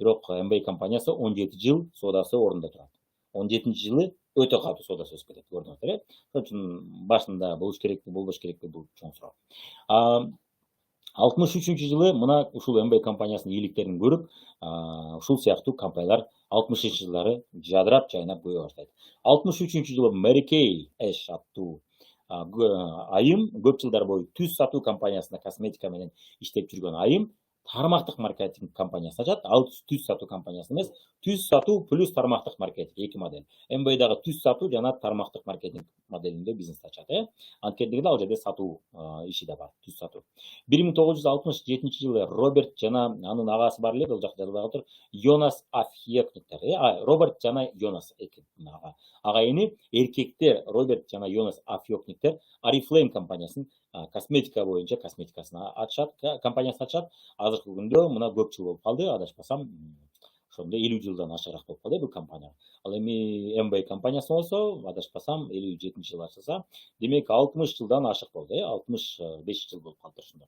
Бирок MBA компаниясы 17 жыл соодасы орунда турат. 17-нчи жылы өтө катуу соодасы өсүп кетет, көрдүңүздөр. Ошон үчүн башында болуш керекпи, болбош керекпи, бул чоң суроо. 63 жылы мына ушул MBA компаниясынын ийгиликтерин көрүп, ушул сыяктуу компаниялар 60 жылдары жадырап, жайнап көбөйө баштайт. 63 жылы Mary Kay Ash аттуу айым көп жылдар бою түз сатуу компаниясында косметика менен иштеп жүргөн айым тармактык маркетинг компаниясы ачат. Ал түз сатуу компаниясы эмес, түз сатуу плюс тармактык маркетинг эки модель. MBA-дагы түз сатуу жана тармактык маркетинг моделинде бизнес ачат. Анткендигинде ал жерде сатуу иши да бар, түз сатуу. 1967 жылы Роберт жана анын агасы бар эле, бул жакта жазылып атат, Йонас Афьекниктер. Роберт жана Йонас эки агайыны, эркектер Роберт жана Йонас Афьекниктер Oriflame компаниясын косметика боюнча косметикасын ачат, компаниясын ачат. Азыркы күндө мына көп жыл болуп калды, адашпасам, ошондо 50 жылдан ашыгыраак болуп калды бул компания. Ал эми MBA компаниясы болсо, адашпасам 57 жыл ачылса, демек 60 жылдан ашык болду, 65 жыл болуп калды ошондо.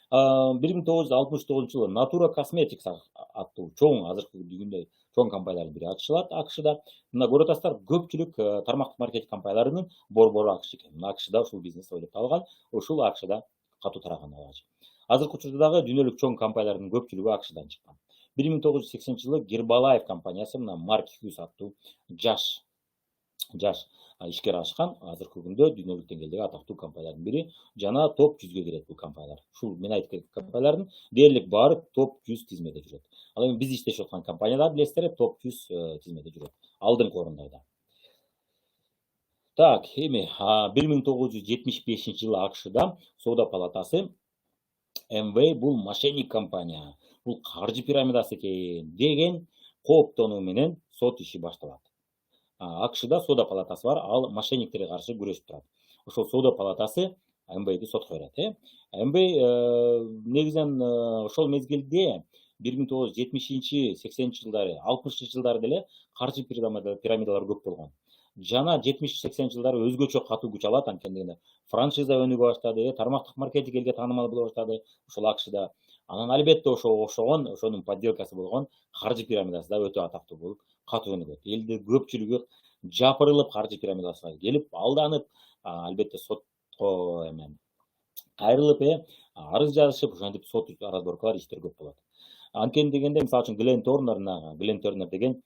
1969 жылы Natura Cosmetics аттуу чоң, азыркы күндө чоң компаниялардын бири ачылат АКШда. Мына көрүп атасыздар, көпчүлүк тармактык маркетинг компанияларынын борбору АКШ экен. АКШда ушул бизнес ойлоп табылган, ушул АКШда катуу тараган алгач. Азыркы учурда дагы дүйнөлүк чоң компаниялардын көпчүлүгү АКШдан чыккан. 1980 жылы Herbalife компаниясы мына Марк Хьюз аттуу жаш ишкер ачкан. Азыркы күндө дүйнөлүк деңгээлдеги атактуу компаниялардын бири жана топ 100ге кирет бул компаниялар. Ушул мен айткан компаниялардын дээрлик баары топ 100 тизмеде жүрөт. Ал эми биз иштешип аткан компаниялар билесиздер, топ 100 тизмеде жүрөт. Алдыңкы орундайда. Так, эми 1975 жылы АКШда соода палатасы MV бул мошенник компания, бул каржы пирамидасы экен деген кооптонуу менен сот иши башталат. АКШда соода палатасы бар, ал мошенниктерге каршы күрөшүп турат. Ошол соода палатасы MBA'ди сотко берет. MBA негизинен ошол мезгилде 1970-80 жылдары, 60 жылдары деле каржы пирамидалар көп болгон. Жана 70-80 жылдары өзгөчө катуу күч алат, анткени франшиза өнүгө баштады, тармактык маркетинг элге таанымал боло баштады ошол АКШда. Анан албетте ошонун подделкасы болгон каржы пирамидасы да өтө атактуу болуп, катуу өнүгөт. Элде көпчүлүгү жапырылып каржы пирамидасына келип, алданып, албетте сотко кайрылып, арыз жазышып, ошентип сот разборкалар, иштер көп болот. Анткени дегенде, мисалы үчүн Глен Тернер деген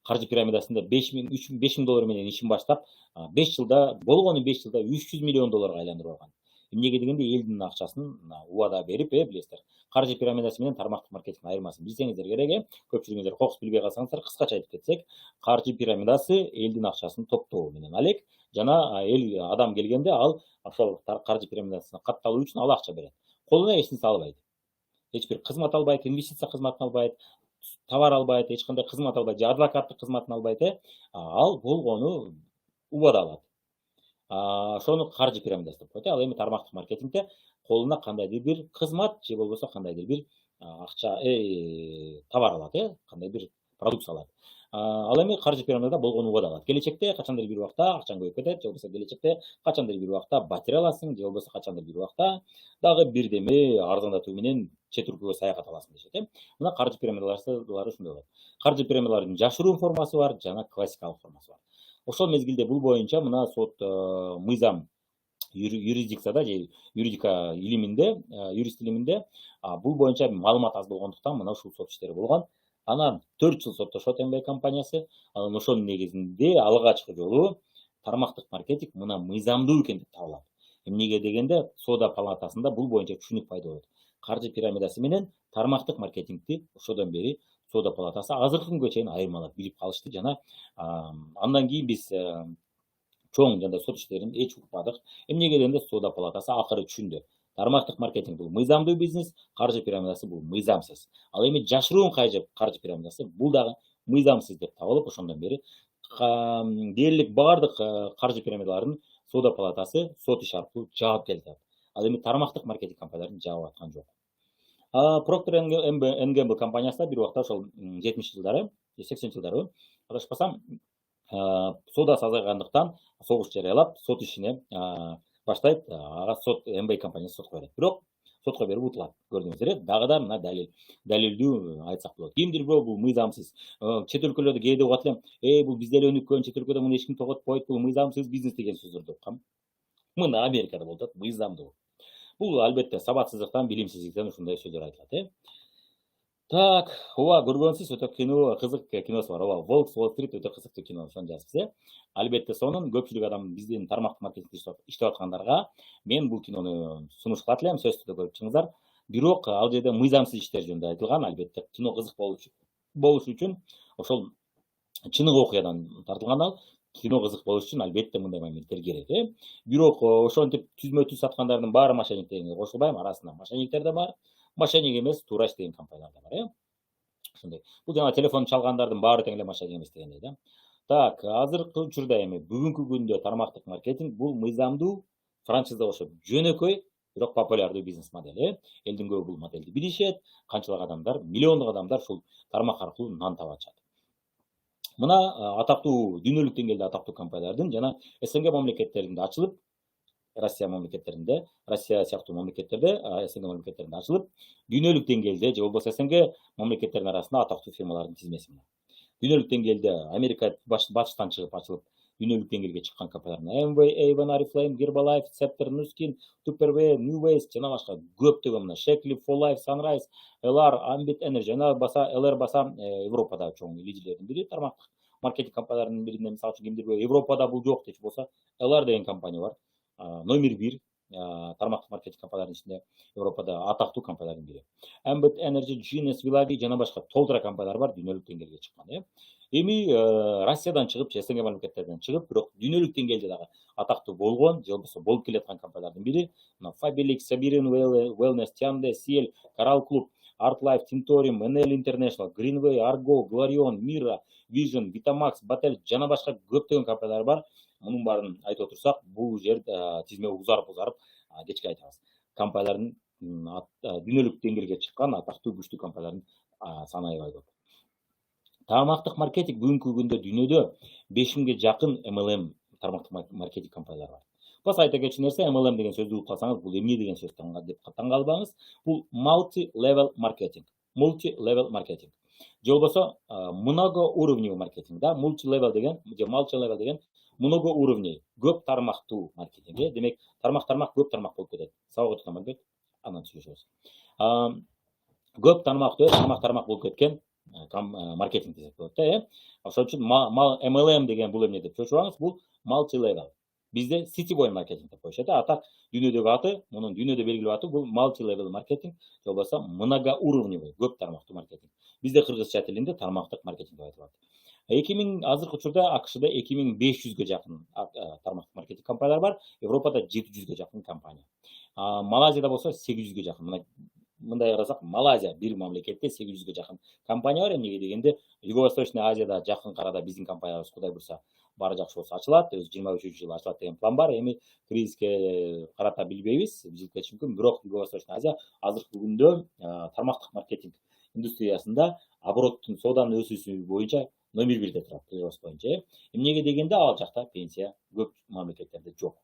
каржы пирамидасында 5000 доллар менен ишин баштап, 5 жылда, болгону 5 жылда 300 миллион долларга айландырып алган. Эмнеге дегенде, элдин акчасын убада берип, билесиздер. Каржы пирамидасы менен тармактык маркетингдин айырмасын билсеңиздер керек, көпчүлүгүңүздөр кокус билбей калсаңыздар, кыскача айтып кетсек, каржы пирамидасы элдин акчасын топтоо менен алек, жана адам келгенде ал ошол каржы пирамидасына катталуу үчүн ал акча берет. Колуна эч нерсе албайт. Эч бир кызмат албайт, инвестиция кызматын албайт. товар албайт, эч кандай кызмат албайт, же адвокаттык кызматын албайт, ал болгону убада алат. Ошону каржы пирамидасы деп коет. Ал эми тармактык маркетингде колуна кандайдыр бир кызмат же болбосо кандайдыр бир акча товар алат, кандай бир продукция алат. Ал эми каржы пирамидада болгону убада алат. Келечекте качандыр бир убакта акчаң көбөйүп кетет, же болбосо келечекте качандыр бир убакта батирей аласың, же болбосо качандыр бир убакта дагы бирдеме арзандатуу менен чет өлкөгө саякат аласың дешет. Мына каржы пирамидалары ушундай болот. Каржы пирамидалардын жашыруун формасы бар жана классикалык формасы бар. Ошол мезгилде бул боюнча мына сот мыйзам юрисдикцияда же юридика илиминде, юрист илиминде бул боюнча маалымат аз болгондуктан мына ушул сот иштери болгон. Анан 4 жыл соттошот МБ компаниясы. Анан ошонун негизинде алгачкы жолу тармактык маркетинг мына мыйзамдуу экен деп табылат. Эмнеге дегенде соода палатасында бул боюнча түшүнүк пайда болот. Каржы пирамидасы менен тармактык маркетингди ошодон бери соода палатасы азыркы күнгө чейин айырмалап билип калышты жана андан кийин биз чоң жана сот иштерин эч укпадык. Эмнеге дегенде соода палатасы акыры түшүндү. Тармактык маркетинг бул мыйзамдуу бизнес, каржы пирамидасы бул мыйзамсыз. Ал эми жашыруун каржы пирамидасы бул дагы мыйзамсыз деп табылып, ошондон бери дээрлик бардык каржы пирамидаларын соода палатасы сот иши аркылуу жаап келди. Ал эми тармактык маркетинг компанияларын жаап аткан жок. Procter & Gamble компаниясы да бир убакта ошол 70 жылдары, 80 жылдары адашпасам соодасы азайгандыктан согуш жарыялап, сот ишине баштайт. Ага сот МБ компаниясы сотко берет. Бирок сотко берип утулат. Көрдүңүздөр, дагы да мына далилдүү айтсак болот. Кимдир бирөө бул мыйзамсыз. Чет өлкөлөрдө кээде угат элем, бул бизде эле өнүккөн, чет өлкөдө муну эч ким тоготпойт, бул мыйзамсыз бизнес деген сөздөрдү уккам. Мына Америкада болот, мыйзамдуу. Бул албетте сабатсыздыктан, билимсиздиктен ушундай сөздөр айтылат. Так, ооба көргөнсүз өтө кызык киносу бар. Ооба, Волк с Уолл-стрит өтө кызыктуу кино, ошону жазыпсыз. Албетте сонун көпчүлүк адам биздин тармактык маркетингде иштеп аткандарга мен бул кинону сунуш кылат элем, сөзсүз түрдө көрүп чыгыңыздар. Бирок ал жерде мыйзамсыз иштер жөнүндө айтылган. Албетте кино кызык болуш үчүн ошол чыныгы окуядан тартылган ал. Кино кызык болуш үчүн албетте мындай моменттер керек. Бирок ошентип түзмө-түз саткандардын баары мошенниктерге кошулбайм, арасында мошенниктер да бар. Мошенник эмес, туура иштеген компаниялар да бар. Ошондой. Бул жана телефон чалгандардын баары тең эле мошенник эмес дегендей. Так, азыркы учурда эми бүгүнкү күндө тармактык маркетинг бул мыйзамдуу, франчиза окшоп жөнөкөй, бирок популярдуу бизнес модели. Элдин көбү бул модельди билишет. Канчалык адамдар, миллиондук адамдар ушул тармак аркылуу нан таап атышат. Мына атактуу дүйнөлүк деңгээлде атактуу компаниялардын жана СНГ мамлекеттеринде ачылып, Россия сыяктуу мамлекеттерде, СНГ мамлекеттеринде ачылып, дүйнөлүк деңгээлде же болбосо СНГ мамлекеттеринин арасында атактуу фирмалардын тизмеси мына. Дүйнөлүк деңгээлде Америка батыштан чыгып ачылып, дүйнөлүк деңгээлге чыккан компаниялар Amway, Avon, Oriflame, Herbalife, Scepter, Nuskin, Tupperware, New Ways жана башка көптөгөн мына Shakely, For Life, Sunrise, LR, Ambit Energy жана баса LR баса Европада чоң лидерлердин бири, тармактык маркетинг компанияларынын биринде, мисалы үчүн кимдир Европада бул жок дечү болсо, LR деген компания бар. Номер 1 тармактык маркетинг компанияларынын ичинде Европада атактуу компаниялардын бири. Ambit Energy, Genius, Villavi жана башка толтура компаниялар бар дүйнөлүк деңгээлге чыккан. Эми Россиядан чыгып, СНГ мамлекеттеринен чыгып, бирок дүйнөлүк деңгээлде дагы атактуу болгон, же болбосо болуп келаткан компаниялардын бири, мына Fabelix, Sabirin Wellness, Tiande, Ciel, Coral Club, Art Life, Tintorium, NL International, Greenway, Argo, Glorion, Mira, Vision, Vitamax, Batel жана башка көптөгөн компаниялар бар. Мунун баарын айтып отурсак, бул жер тизме узарып кечке айтабыз. Компаниялардын дүйнөлүк деңгээлге чыккан атактуу күчтүү компаниялардын саны аябай көп. Тармактык маркетинг бүгүнкү күндө дүйнөдө 5000ге жакын MLM тармактык маркетинг компаниялары бар. Баса айта кетчү нерсе, MLM деген сөздү угуп калсаңыз, бул эмне деген сөз деп таң калбаңыз. Бул multi-level marketing. Multi-level marketing. Же болбосо многоуровневый маркетинг, да, multi-level деген, же multi-level деген много уровней, көп тармактуу маркетинг. Демек, тармак көп тармак болуп кетет. Сабак өтүп кетет. Анан түшүнөсүз. Көп тармактуу, тармак болуп кеткен маркетинг десек болот. Ошол үчүн MLM деген бул эмне деп чочубаңыз, бул multi-level. Бизде сетевой маркетинг деп коюшат. Атак дүйнөдөгү аты, мунун дүйнөдө белгилүү аты бул multi-level маркетинг, же болбосо многоуровневый, көп тармактуу маркетинг. Бизде кыргызча тилинде тармактык маркетинг деп айтылат. Азыркы учурда АКШда 2500ге жакын тармактык маркетинг компаниялар бар. Европада 700ге жакын компания. Малайзияда болсо 800ге жакын. Мына мындай карасак, Малайзия бир мамлекетте 800 жакын компания бар. Эмнеге дегенде, Юго-Восточный Азияда жакын арада биздин компаниябыз Кудай буйрса баары жакшы болсо ачылат. Өзү 23-жылы ачылат деген план бар. Эми кризиске карата билбейбиз, билип кетиши мүмкүн. Бирок Юго-Восточный Азия азыркы күндө тармактык маркетинг индустриясында обороттун, сооданын өсүүсү боюнча номер 1-де турат, прирост боюнча. Эмнеге дегенде, ал жакта пенсия көп мамлекеттерде жок.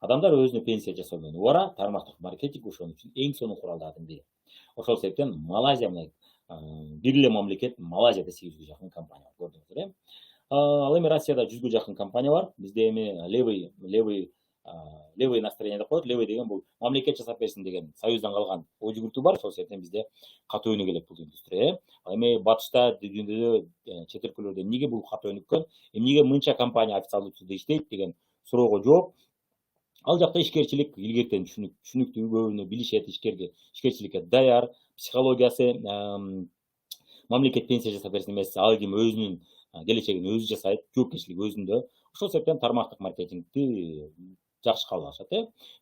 Адамдар өзүнө пенсия жасоо менен убара, тармактык маркетинг ошон үчүн эң сонун куралдардын бири. Ошол себептен Малайзия менен бир эле мамлекет, Малайзияда 800 жакын компания бар, көрдүңүздөр. Ал эми Россияда 100 жакын компания бар. Бизде эми левый настроение деп коет. Левый деген бул мамлекет жасап берсин деген союздан калган ой жүгүртүү бар. Ошол себептен бизде катуу өнүгө элек бул индустрия. Ал эми батышта, дүйнөдө, чет өлкөлөрдө эмнеге бул катуу өнүккөн, эмнеге мынча компания официалдуу түрдө иштейт деген суроого жооп, ал жакта ишкерчилик илгертен түшүнүктүү, көбүнө билишет, ишкерчиликке даяр, психологиясы, мамлекет пенсия жасап берсин эмес, ал ким өзүнүн келечегин өзү жасайт, жоопкерчилик өзүндө. Ошол себептен тармактык маркетингди жакшы кабыл алышат.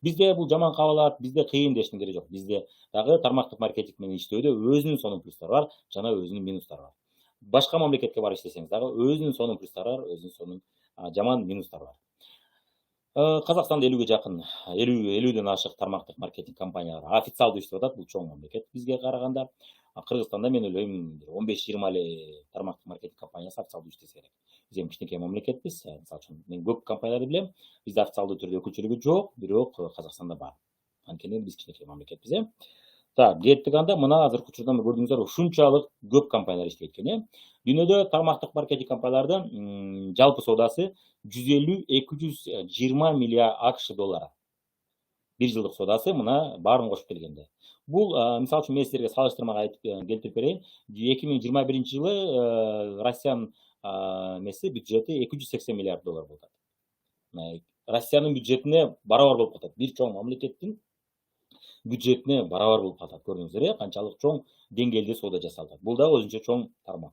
Бизде бул жаман кабыл алат, бизде кыйын дештин кереги жок. Бизде дагы тармактык маркетинг менен иштөөдө өзүнүн сонун плюстары бар, жана өзүнүн минустары бар. Башка мамлекетке барып иштесеңиз дагы өзүнүн сонун плюстары бар, өзүнүн сонун жаман минустары бар. Казакстанда 50 жакын, 50ден ашык тармактык маркетинг компаниялар официалдуу иштеп атат. Бул чоң мамлекет бизге караганда. Кыргызстанда мен ойлойм 15-20 эле тармактык маркетинг компаниясы официалдуу иштесе керек. Биз эми кичинекей мамлекетпиз. Мисалы үчүн мен көп компанияларды билем. Бизде официалдуу түрдө өкүлчүлүгү жок, бирок Казакстанда бар. Анткени биз кичинекей мамлекетпиз. Так, кеттик анда. Мына азыркы учурда көрдүңүздөр, ушунчалык көп компаниялар иштейт экен. Дүйнөдө тармактык маркетинг компаниялардын жалпы соодасы 150-220 миллиард АКШ доллары. Бир жылдык соодасы мына баарын кошуп келгенде. Бул, мисалы үчүн, мен силерге салыштырмага айтып келтирип берейин. 2021-жылы Россиянын бюджети 280 миллиард доллар болуп атат. Россиянын бюджетине барабар болуп калат. Бир чоң мамлекеттин бюджетине барабар болуп калат. Көрдүңүздөр, канчалык чоң деңгээлде соода жасалат. Бул дагы өзүнчө чоң тармак.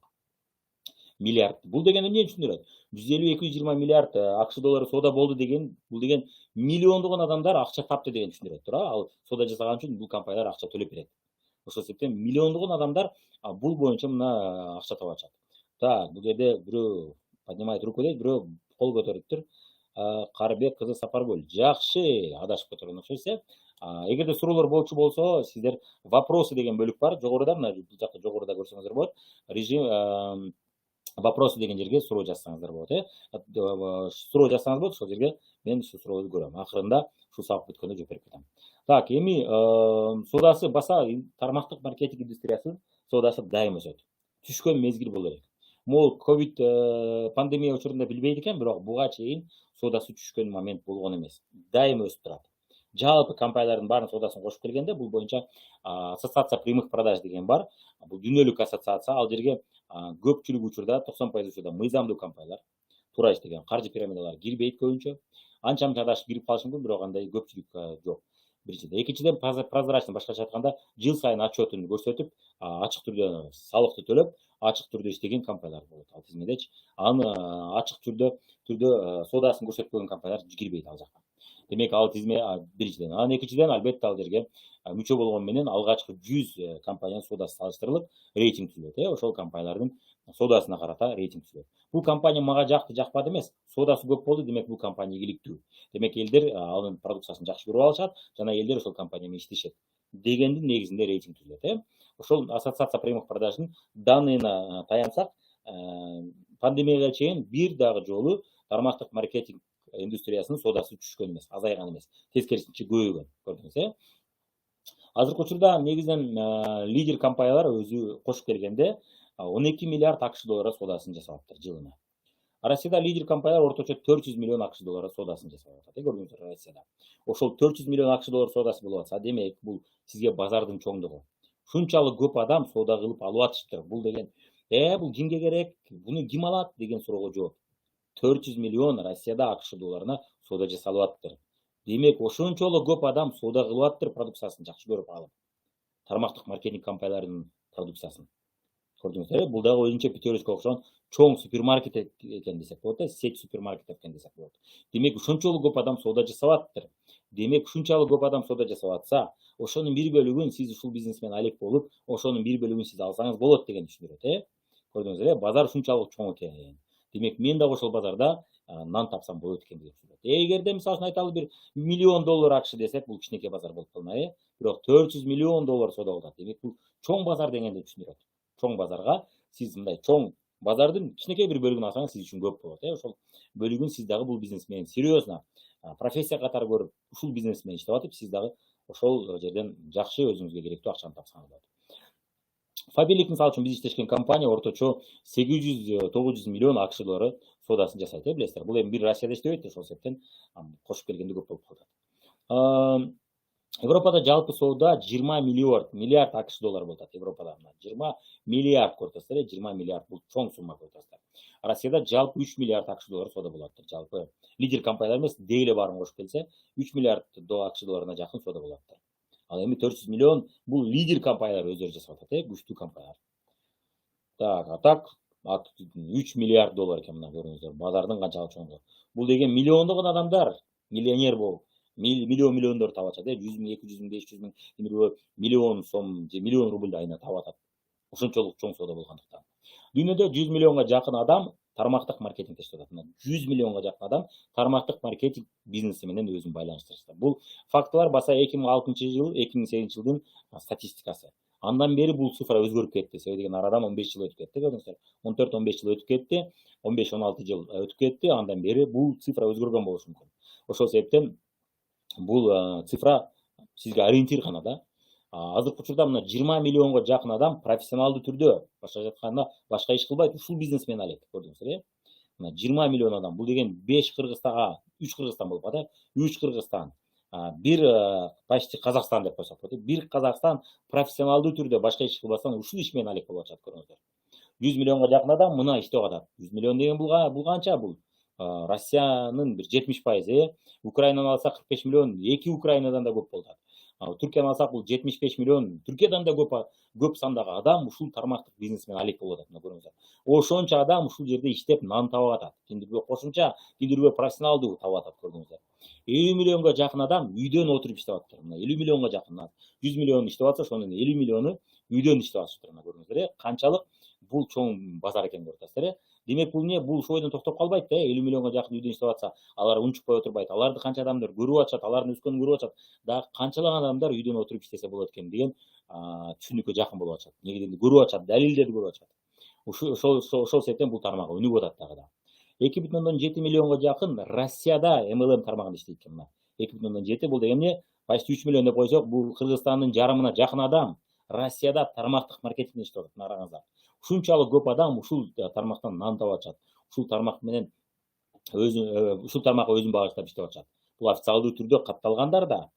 Миллиард. Бул деген эмне түшүндүрөт? 150-220 миллиард АКШ доллары соода болду деген, бул деген миллиондогон адамдар акча тапты деген түшүндүрөт. Ал соода жасаган үчүн бул компаниялар акча төлөп берет. Ошол себептен миллиондогон адамдар бул боюнча мына акча таап атышат. Так, бул жерде бирөө поднимает руку дейт, бирөө кол көтөрүптүр. Карыбек кызы Сапаргүл. Жакшы, адашып которгон окшойсуз. Эгерде суроолор болчу болсо, сиздер вопросы деген бөлүк бар. Жогоруда, мына бул жакта жогоруда көрсөңүздөр болот. Режим вопросы деген жерге суроо жазсаңыздар болот. Суроо жазсаңыз болот, ошол жерге мен ушу суроолорду көрөм. Акырында ушул сабак бүткөндө жооп берип кетем. Так, эми соодасы баса, тармактык маркетинг индустриясынын соодасы дайым өсөт. Түшкөн мезгил боло элек. Могу ковид пандемия учурунда билбейт экен, бирок буга чейин соодасы түшкөн момент болгон эмес. Дайым өсүп турат. Жалпы компаниялардын баарынын соодасын кошуп келгенде, бул боюнча ассоциация прямых продаж деген бар. Бул дүйнөлүк ассоциация. Ал жерге көпчүлүк учурда, 90% учурда мыйзамдуу компаниялар, туура иштеген каржы пирамидалар кирбейт көбүнчө. Анча-мынча адашып кирип калышы мүмкүн, бирок андай көпчүлүк жок. Биринчиден. Экинчиден, прозрачный, башкача айтканда, жыл сайын отчетун көрсөтүп, ачык түрдө салыкты төлөп, ачык түрдө иштеген компаниялар болот. Ал тизмедечи. Аны ачык түрдө соодасын көрсөтпөгөн компаниялар кирбейт ал жакка. Демек, ал тизме биринчиден. Анан экинчиден, албетте ал жерге мүчө болгон менен алгачкы 100 компаниянын соодасы салыштырылып, рейтинг түзүлөт. Ошол компаниялардын соодасына карата рейтинг түзүлөт. Бул компания мага жакты, жакпады эмес. Соодасы көп болду, демек бул компания ийгиликтүү. Демек, элдер анын продукциясын жакшы көрүп алышат, жана элдер ошол компания менен иштешет дегендин негизинде рейтинг түзүлөт. Ошол ассоциация прямых продаждын данныйына таянсак, пандемияга чейин бир дагы жолу тармактык маркетинг индустриясынын соодасы түшкөн эмес, азайган эмес. Тескерисинче көбөйгөн. Көрдүңүз. Азыркы учурда негизинен лидер компаниялар өзү кошуп келгенде 12 миллиард АКШ доллары соодасын жасап атат жылына. Россияда лидер компаниялар орточо 400 миллион АКШ доллары соодасын жасап атат. Көрдүңүздөр, Россияда. Ошол 400 миллион АКШ доллары соодасы болуп атса, демек бул сизге базардын чоңдугу. Ушунчалык көп адам соода кылып алып атыштыр. Бул деген, бул кимге керек? Буну ким алат деген суроого жооп. 400 миллион Россияда АКШ долларына соода жасалып атыптыр. Демек, ошончолук көп адам соода кылып атыптыр, продукциясын жакшы көрүп алып. Тармактык маркетинг компанияларынын продукциясын. Көрдүңүздөр, бул дагы өзүнчө Петербургке окшогон чоң супермаркет экен десек болот, сеть супермаркет экен десек болот. Демек, ошончолук көп адам соода жасап атыптыр. Демек ушунчалык көп адам соода жасап атса, ошонун бир бөлүгүн сиз ушул бизнес менен алек болуп, ошонун бир бөлүгүн сиз алсаңыз болот деген түшүндүрөт. Көрдүңүздөр, базар ушунчалык чоң экен. Демек мен дагы ошол базарда нан тапсам болот экен деп түшүндүрөт. Эгерде мисалы үчүн айталы бир $1 000 акш десек, бул кичинекей базар болуп калмай, бирок $400 миллион соода болот. Демек бул чоң базар дегенди түшүндүрөт. Чоң базарга сиз мындай чоң базардын кичинекей бир бөлүгүн алсаңыз сиз үчүн көп болот. Ошол бөлүгүн сиз дагы бул бизнес менен серьезно профессия катары көрүп, ушул бизнес менен иштеп атып, сиз дагы ошол жерден жакшы өзүңүзгө керектүү акчаны тапсаңыз болот. Фабилик мисалы үчүн биз иштешкен компания орточо 800-900 миллион акш доллары соодасын жасайт, билесиздер. Бул эми бир Россияда иштебейт, ошол себептен кошуп келгенде көп болуп калат. Европада жалпы соода 20 миллиард акш доллары болот. Европада 20 миллиард көрсөтсөөр, 20 миллиард бул чоң сумма көрсөтсөөр. Россияда жалпы 3 миллиард акш доллары соода болот. Жалпы лидер компаниялар эмес, деги эле баарын кошуп келсе, 3 миллиард акш долларына жакын соода болот. Ал эми 400 миллион бул лидер компаниялар өздөрү жасап атат, күчтүү компаниялар. Так, 3 миллиард доллар экен, мына көрүңүздөр, базардын канчалык чоңдугу. Бул деген миллиондогон адамдар миллионер болуп, миллиондор таап атат, 100 миң, 200 миң, 500 миң, миллион сом же миллион рубль айына таап атат. Ошончолук чоң соода болгондуктан. Дүйнөдө 100 миллионго жакын адам тармактык маркетингде иштеп атат. 100 миллионго жакын адам тармактык маркетинг бизнеси менен өзүн байланыштырышты. Бул фактылар баса 2006 жыл, 2008 жылдын статистикасы. Андан бери бул цифра өзгөрүп кетти. Себеби деген арадан 15 жыл өтүп кетти, көрдүңүздөр. 14-15 жыл өтүп кетти, 15-16 жыл өтүп кетти. Андан бери бул цифра өзгөргөн болушу мүмкүн. Ошол себептен бул цифра сизге ориентир гана да. Азыркы учурда мына 20 миллионго жакын адам профессионалдуу түрдө, башка айтканда, башка иш кылбайт, ушул бизнес менен алек, көрдүңүздөр. Мына 20 миллион адам, бул деген 5 Кыргызстанга, 3 Кыргызстан болуп атат, 3 Кыргызстан, бир почти Казакстан деп койсок болот. Бир Казакстан профессионалдуу түрдө башка иш кылбастан ушул иш менен алек болуп атат, көрдүңүздөр. 100 миллионго жакын адам мына иштеп атат. 100 миллион деген бул канча? Бул Россиянын бир 70%, Украинаны алсак 45 миллион, 2 Украинадан да көп болот. Түркияны алсак бул 75 миллион, Түркиядан да көп сандагы адам ушул тармактык бизнес менен алек болуп атат, мына көрүңүздөр. Ошончо адам ушул жерде иштеп нан таап атат. Кимдирбөө кошумча, кимдирбөө профессионалдуу таап атат, көрдүңүздөр. 50 миллионго жакын адам үйдөн отуруп иштеп атат. Мына 50 миллионго жакын, 100 миллион иштеп атса, ошонун 50 миллиону үйдөн иштеп атышат, мына көрүңүздөр. Канчалык бул чоң базар экен көрүп. Демек бул эмне? Бул ошол жерден токтоп калбайт да. 50 миллионго жакын үйдөн иштеп атса, алар унчукпай отурбайт. Аларды канча адамдар көрүп атышат, алардын өскөнүн көрүп атышат. Дагы канчалаган адамдар үйдөн отуруп иштесе болот экен деген түшүнүккө жакын болуп атышат. Негизинде көрүп атышат, далилдерди көрүп атышат. Ошол себептен бул тармак өнүгүп атат дагы да. 2,7 миллионго жакын Россияда MLM тармагында иштейт экен, мына. 2,7 бул деген эмне? Почти 3 миллион деп койсок, бул Кыргызстандын жарымына жакын адам Россияда тармактык маркетингде иштеп атат, караңыздар. Ушунчалык көп адам ушул тармактан нан таап атышат. Ушул тармак менен ушул тармакка өзүн багыштап иштеп атышат. Бул официалдуу түрдө катталгандар да,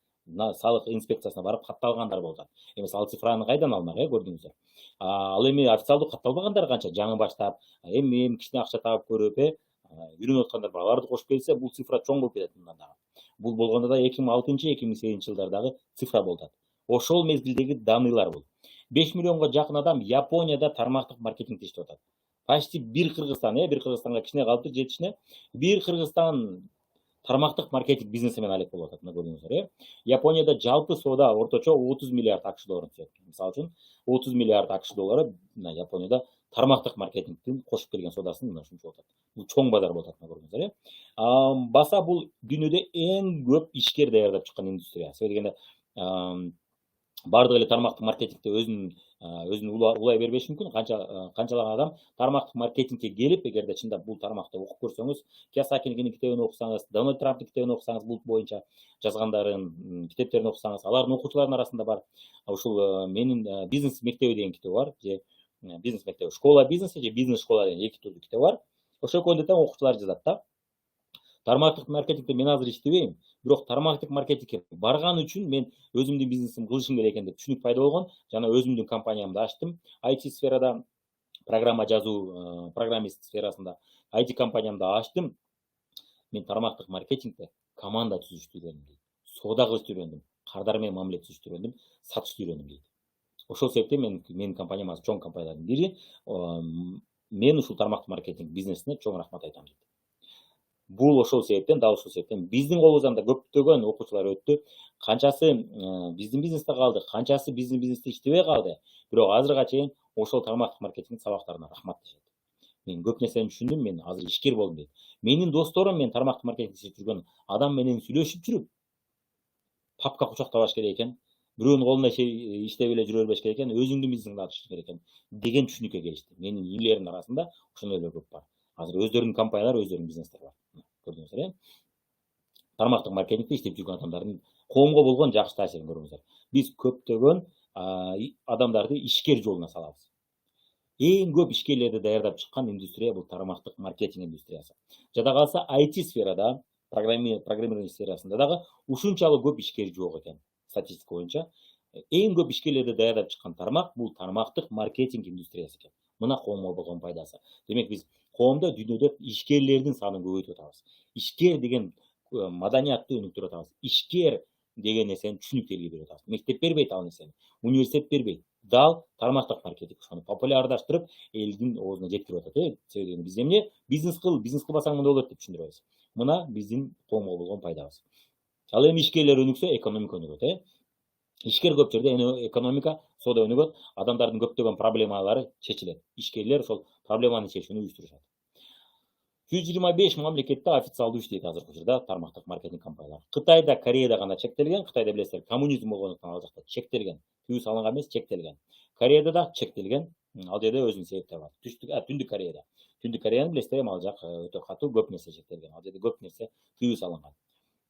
салык инспекциясына барып катталгандар болот. Эми ал цифраны кайдан алмак, көрдүңүздөр. Ал эми официалдуу катталбагандар канча, жаңы баштап, эми кичине акча таап көрүп, үйрөнүп аткандар бар. Аларды кошуп келсе, бул цифра чоң болуп кетет мындан дагы. Бул болгондо да 2006-2008 жылдардагы цифра болот. Ошол мезгилдеги даныйлар бул. 5 миллионго жакын адам Японияда тармактык маркетингде иштеп атат. Почти бир Кыргызстан, бир Кыргызстанга кичине калыпты жетишине. Бир Кыргызстан тармактык маркетинг бизнеси менен алек болуп атат, мына көрүңүздөр. Японияда жалпы соода орточо 30 миллиард акш долларын түзөт. Мисалы үчүн 30 миллиард акш доллары мына Японияда тармактык маркетингдин кошуп келген соодасын мына ушунча болот. Бул чоң базар болот, мына көрүңүздөр. Баса бул дүйнөдө эң көп ишкер даярдап чыккан индустрия. Себеби дегенде бардык эле тармактык маркетингде өзүн улай бербеши мүмкүн. Канчалаган адам тармактык маркетингге келип, эгерде чындап бул тармакты окуп көрсөңүз, Киясакинин китебин окусаңыз, Дональд Трамптын китебин окусаңыз, бул боюнча жазгандарын, китептерин окусаңыз, алардын окуучуларынын арасында бар. Ушул менин бизнес мектеби деген китеби бар, же бизнес мектеби, школа бизнеса же бизнес школа деген эки түрдүү китеп бар. Ошол экөөнү тең окуучулар жазат да. Тармактык маркетингде мен азыр иштебейм, бирок тармактык маркетингге барган үчүн мен өзүмдүн бизнесим кылышым керек экен деп түшүнүк пайда болгон. Жана өзүмдүн компаниямды ачтым. IT сферада, программа жазуу, программист сферасында IT компаниямды ачтым. Мен тармактык маркетингде команда түзүштү үйрөндүм. Соода кылышты үйрөндүм. Кардар менен мамиле түзүштү үйрөндүм. Сатышты үйрөндүм дейт. Ошол себептен менин компаниям азыр чоң компаниялардын бири. Мен ушул тармактык маркетинг бизнесине чоң рахмат айтам дейт. Бул ошол себептен, дал ошол себептен биздин колубуздан да көптөгөн окуучулар өттү. Канчасы биздин бизнесте калды, канчасы биздин бизнесте иштебей калды. Бирок азырга чейин ошол тармактык маркетинг сабактарына рахмат дешет. Мен көп нерсени түшүндүм, мен азыр ишкер болдум дейт. Менин досторум мен тармактык маркетинг иштеп жүргөн адам менен сүйлөшүп жүрүп, папка кучактабаш керек экен. Бирөөнүн колунда иштеп эле жүрө бербеш керек экен, өзүңдүн бизнесиңди ачыш керек экен деген түшүнүккө келишти. Менин ийлеримдин арасында ошондойлор көп бар. Азыр өздөрүнүн компаниялары, өздөрүнүн бизнестери бар. Көрдүңүздөр, э? Тармактык маркетингде иштеп жүргөн адамдардын коомго болгон жакшы таасирин көрүңүздөр. Биз көптөгөн адамдарды ишкер жолуна салабыз. Эң көп ишкерлерди даярдап чыккан индустрия бул тармактык маркетинг индустриясы. Жада калса IT сферада, программирование сферасында дагы ушунчалык көп ишкер жок экен. Статистика боюнча эң көп ишкерлерди даярдап чыккан тармак бул тармактык маркетинг индустриясы экен. Мына коомго болгон пайдасы. Демек биз коомдо, дүйнөдө ишкерлердин санын көбөйтүп атабыз. Ишкер деген маданиятты өнүктүрүп атабыз. Ишкер деген нерсени түшүнүктүү берип атабыз. Мектеп бербейт ал нерсени, университет бербейт. Дал тармактык маркетинг ошону популярдаштырып, элдин оозуна жеткирип атат. Себеби биз эмне бизнес кылбасаң мындай болот деп түшүндүрөбүз. Мына биздин коомго болгон пайдабыз. Ал эми ишкерлер өнүксө, экономика өнүгөт, Ишкер көп жерде экономика, соода өнүгөт, адамдардын көптөгөн проблемалары чечилет. Ишкерлер ошол проблеманы чечүүнү уюштурушат. 125 мамлекетте официалдуу иштейт азыркы учурда тармактык маркетинг компаниялары. Кытайда, Кореяда гана чектелген. Кытайда билесиздер, коммунизм болгондуктан ал жакта чектелген. Тыюу салынган эмес, чектелген. Кореяда да чектелген. Ал жерде өзүнүн себептери бар. Түндүк Кореяда. Түндүк Кореяны билесиздер, ал жак өтө катуу көп нерсе чектелген. Ал жерде көп нерсе тыюу салынган.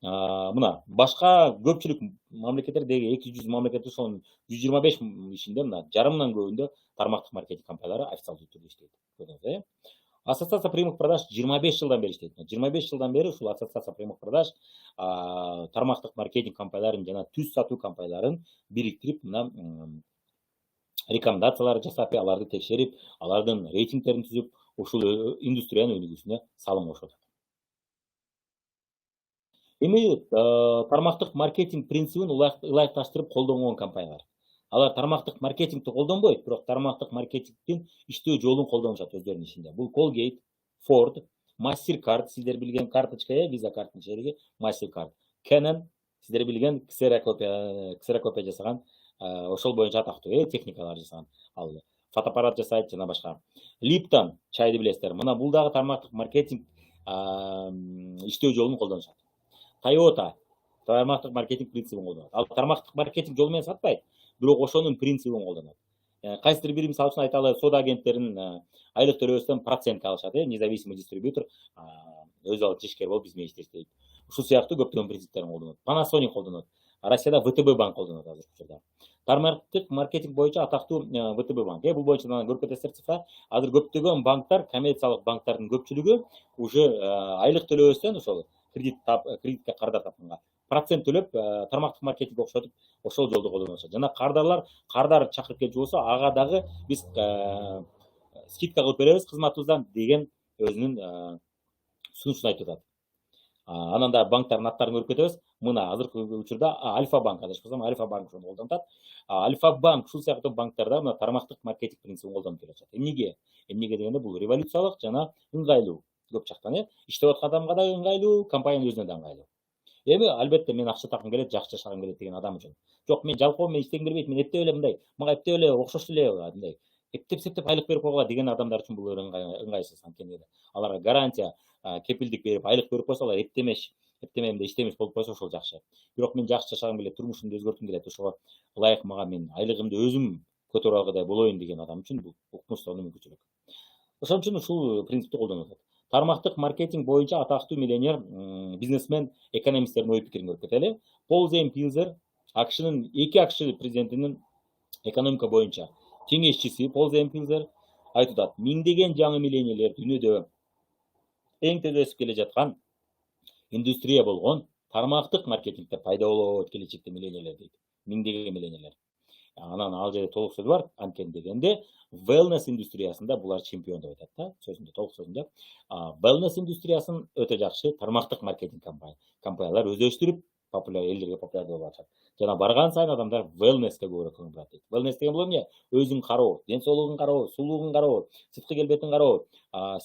Мына башка көпчүлүк мамлекеттердеги 200 мамлекетте ошонун 125 ишинде мына жарымынан көбүндө тармактык маркетинг компаниялары официалдуу түрдө иштейт. Көрдүңүздөр, Ассоциация прямых продаж 25 жылдан бери иштейт. 25 жылдан бери ушул ассоциация прямых продаж тармактык маркетинг компанияларын жана түз сатуу компанияларын бириктирип, мына рекомендациялар жасап, аларды текшерип, алардын рейтингтерин түзүп, ушул индустриянын өнүгүүсүнө салым кошуп атат. Эми тармактык маркетинг принцибин ылайыкташтырып колдонгон компаниялар. Алар тармактык маркетингди колдонбойт, бирок тармактык маркетингдин иштөө жолун колдонушат өздөрүнүн ишинде. Бул Colgate, Ford, MasterCard, сиздер билген карточка, Visa карттын шериги MasterCard. Canon, сиздер билген ксерокопия жасаган, ошол боюнча атактуу техникалар жасаган. Ал фотоаппарат жасайт жана башка. Lipton, чайды билесиздер. Мына бул дагы тармактык маркетинг иштөө жолун колдонушат. Toyota тармактык маркетинг принцибин колдонот. Ал тармактык маркетинг жолу менен сатпайт, бирок ошонун принцибин колдонот. Кайсыдыр бир мисалы үчүн айталы, соода агенттеринин айлык төлөөбөстөн процентке алышат, независимый дистрибьютор өз алып ишкер болуп биз менен иштеш дейт. Ушул сыяктуу көптөгөн принциптерин колдонот. Panasonic колдонот. Россияда ВТБ банк колдонот азыркы учурда. Тармактык маркетинг боюнча атактуу ВТБ банк. Бул боюнча көрүп кетесиздер цифра. Азыр көптөгөн банктар, коммерциялык банктардын көпчүлүгү уже айлык төлөөбөстөн ошол кредитке кардар тапканга процент төлөп тармактык маркетингге окшотуп ошол жолду колдонушат. Жана кардар чакырып келчү болсо, ага дагы биз скидка кылып беребиз кызматыбыздан деген өзүнүн сунушун айтып атат. Анан да банктардын аттарын көрүп кетебиз. Мына азыркы учурда Альфа банк, адашпасам Альфа банк ошону колдонот. Альфа банк ушул сыяктуу банктарда мына тармактык маркетинг принцибин колдонуп келатат. Эмнеге дегенде бул революциялык жана ыңгайлуу. Көп жактан иштеп аткан адамга да ыңгайлуу, компаниянын өзүнө да ыңгайлуу. Эми албетте мен акча тапкым келет, жакшы жашагым келет деген адам үчүн. Жок, мен жалпоо мен иштегим келбейт, мен эптеп эле мындай, мага эптеп эле окшош эле мындай эптеп айлык берип койгула деген адамдар үчүн бул ыңгайсыз анткени аларга гарантия, кепилдик берип айлык берип койсо, алар эптемемде иштемеш болуп койсо ошол жакшы. Бирок мен жакшы жашагым келет, турмушумду өзгөрткүм келет, ошого ылайык мага мен айлыгымды өзүм көтөрө алгыдай болоюн деген адам үчүн бул укмуштуу мүмкүнчүлүк. Ошон үчүн ушул принципти колдонуп атат. Тармактык маркетинг боюнча атактуу миллионер бизнесмен, экономисттердин ой пикирин көрүп кетели. Пол Зейн-Пилзер, АКШнын 2 АКШ президентинин экономика боюнча кеңешчиси Пол Зейн-Пилзер айтып атат: миңдеген жаңы миллионерлер дүйнөдө эң тез өсүп келе жаткан индустрия болгон тармактык маркетингде пайда болот келечекте миллионерлер дейт. Миңдеген миллионерлер. Анан ал жерде толук сөз бар, анткени дегенде wellness индустриясында булар чемпион деп айтат да, сөзүндө, толук сөзүндө. Wellness индустриясын өтө жакшы тармактык маркетинг компаниялар өздөштүрүп, элдерге популярдуу болуп атат. Жана барган сайын адамдар wellnessке көбүрөөк көңүл бурат дейт. Wellness деген бул эмне? Өзүн кароо, ден соолугун кароо, сулуулугун кароо, сырткы келбетин кароо,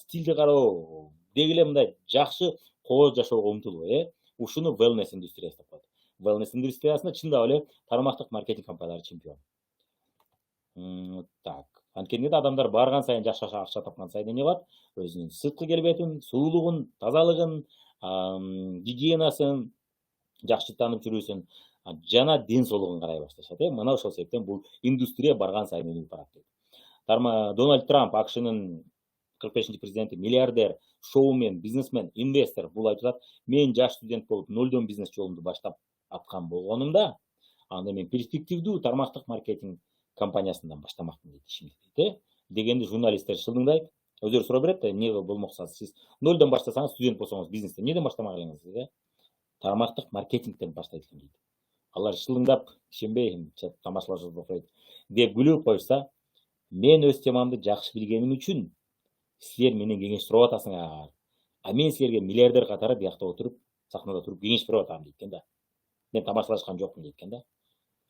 стилди кароо, деги эле мындай жакшы кооз жашоого умтулуу, ушуну wellness индустриясы деп коет. Wellness индустриясында чындап эле тармактык маркетинг компаниялары чемпион. Так. Анткени да адамдар барган сайын жакшы акча тапкан сайын эмне кылат? Өзүнүн сырткы келбетин, сулуулугун, тазалыгын, гигиенасын жакшы таанып жүрүүсүн жана ден соолугун карай башташат. Мына ошол себептен бул индустрия барган сайын өнүгүп барат дейт. Дональд Трамп, АКШнын 45-президенти, миллиардер, шоумен, бизнесмен, инвестор. Бул айтып атат, мен жаш студент болуп нолдон бизнес жолумду баштап аткан болгонумда, анда мен перспективдүү тармактык маркетинг компаниясынан баштамакмын дейт ишимди дейт. Дегенди журналисттер шылдыңдайт. Өздөрү сурап берет да, эмне болмокса сиз нолдон баштасаңыз, студент болсоңуз бизнесте эмнеден баштамак элеңиз дейт. Тармактык маркетингден баштайт экен дейт. Алар шылыңдап, ишенбей тамашалашып окуйт деп күлүп коюшса, мен өз темамды жакшы билгеним үчүн силер менен кеңеш сурап атасыңар. Мен силерге миллиардер катары биякта отуруп, сахнада туруп кеңеш берип атам дейт экен да. Мен тамашалашкан жокмун дейт экен да.